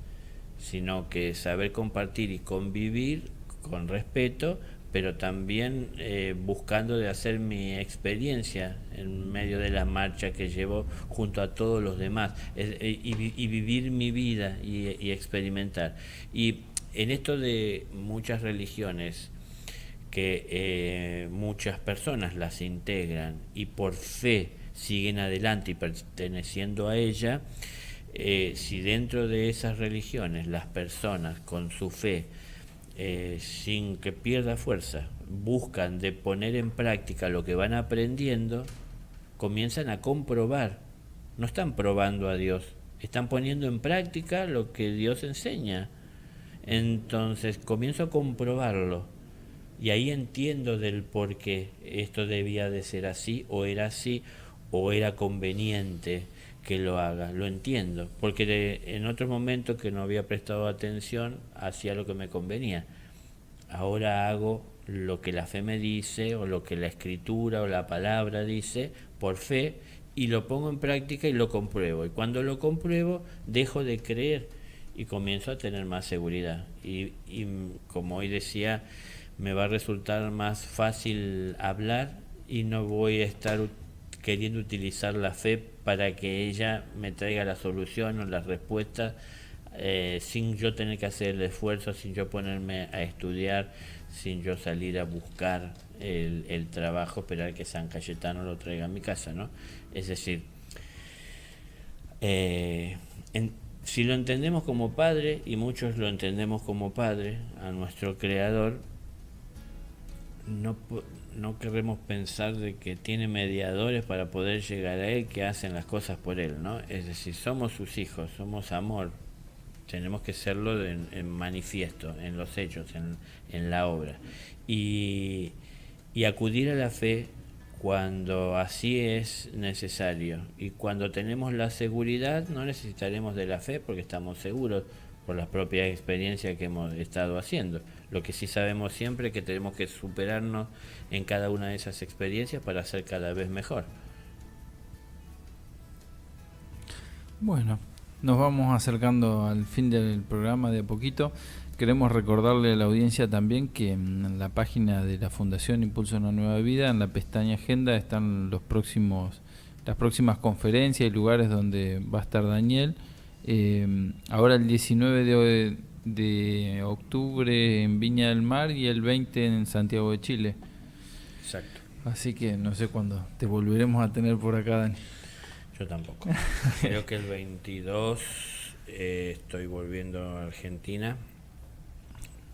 sino que saber compartir y convivir con respeto, pero también buscando de hacer mi experiencia en medio de la marcha que llevo junto a todos los demás, y vivir mi vida y experimentar. Y en esto de muchas religiones, que muchas personas las integran y por fe siguen adelante y perteneciendo a ella, si dentro de esas religiones las personas con su fe sin que pierda fuerza, buscan de poner en práctica lo que van aprendiendo, comienzan a comprobar. No están probando a Dios, están poniendo en práctica lo que Dios enseña. Entonces comienzo a comprobarlo y ahí entiendo del por qué esto debía de ser así o era conveniente que lo haga. Lo entiendo, porque en otros momentos que no había prestado atención hacía lo que me convenía. Ahora hago lo que la fe me dice o lo que la escritura o la palabra dice por fe, y lo pongo en práctica y lo compruebo. Y cuando lo compruebo, dejo de creer y comienzo a tener más seguridad. Y como hoy decía, me va a resultar más fácil hablar y no voy a estar queriendo utilizar la fe para que ella me traiga la solución o las respuestas, sin yo tener que hacer el esfuerzo, sin yo ponerme a estudiar, sin yo salir a buscar el trabajo, esperar que San Cayetano lo traiga a mi casa, ¿no? Es decir, si lo entendemos como Padre, y muchos lo entendemos como Padre, a nuestro Creador, no queremos pensar de que tiene mediadores para poder llegar a Él, que hacen las cosas por Él, ¿no? Es decir, somos sus hijos, somos amor, tenemos que serlo en manifiesto, en los hechos, en la obra. Y acudir a la fe cuando así es necesario. Y cuando tenemos la seguridad, no necesitaremos de la fe porque estamos seguros por las propias experiencias que hemos estado haciendo. Lo que sí sabemos siempre es que tenemos que superarnos en cada una de esas experiencias para ser cada vez mejor. Bueno, nos vamos acercando al fin del programa de a poquito. Queremos recordarle a la audiencia también que en la página de la Fundación Impulso a una Nueva Vida, en la pestaña Agenda, están las próximas conferencias y lugares donde va a estar Daniel. Ahora el 19 de octubre en Viña del Mar y el 20 en Santiago de Chile. Exacto. Así que no sé cuándo te volveremos a tener por acá, Dani. Yo tampoco. Creo que el 22 estoy volviendo a Argentina.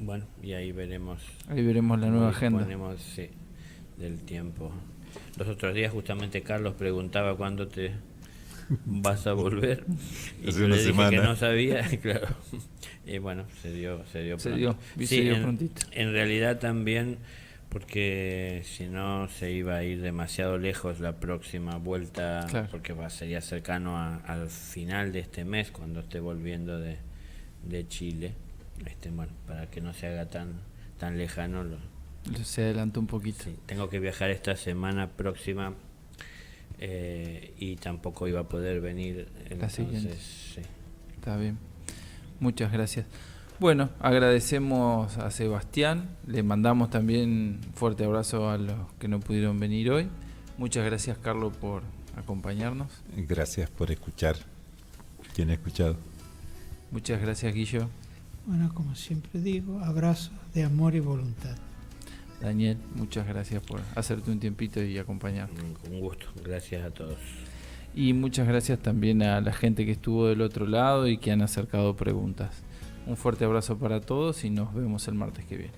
Bueno, y ahí veremos. Ahí veremos la nueva agenda. Ponemos, sí, del tiempo. Los otros días justamente Carlos preguntaba cuándo te vas a volver. Y yo le dije que no sabía, claro. Y bueno, se dio prontito. En realidad también, porque si no se iba a ir demasiado lejos la próxima vuelta, claro. Porque sería cercano al final de este mes, cuando esté volviendo de Chile. Bueno, para que no se haga tan lejano, se adelantó un poquito. Sí, tengo que viajar esta semana próxima y tampoco iba a poder venir. Entonces, sí. Está bien. Muchas gracias. Bueno, agradecemos a Sebastián, le mandamos también un fuerte abrazo a los que no pudieron venir hoy. Muchas gracias, Carlos, por acompañarnos. Gracias por escuchar. ¿Quién ha escuchado? Muchas gracias, Guillo. Bueno, como siempre digo, abrazos de amor y voluntad. Daniel, muchas gracias por hacerte un tiempito y acompañarnos. Con gusto, gracias a todos. Y muchas gracias también a la gente que estuvo del otro lado y que han acercado preguntas. Un fuerte abrazo para todos y nos vemos el martes que viene.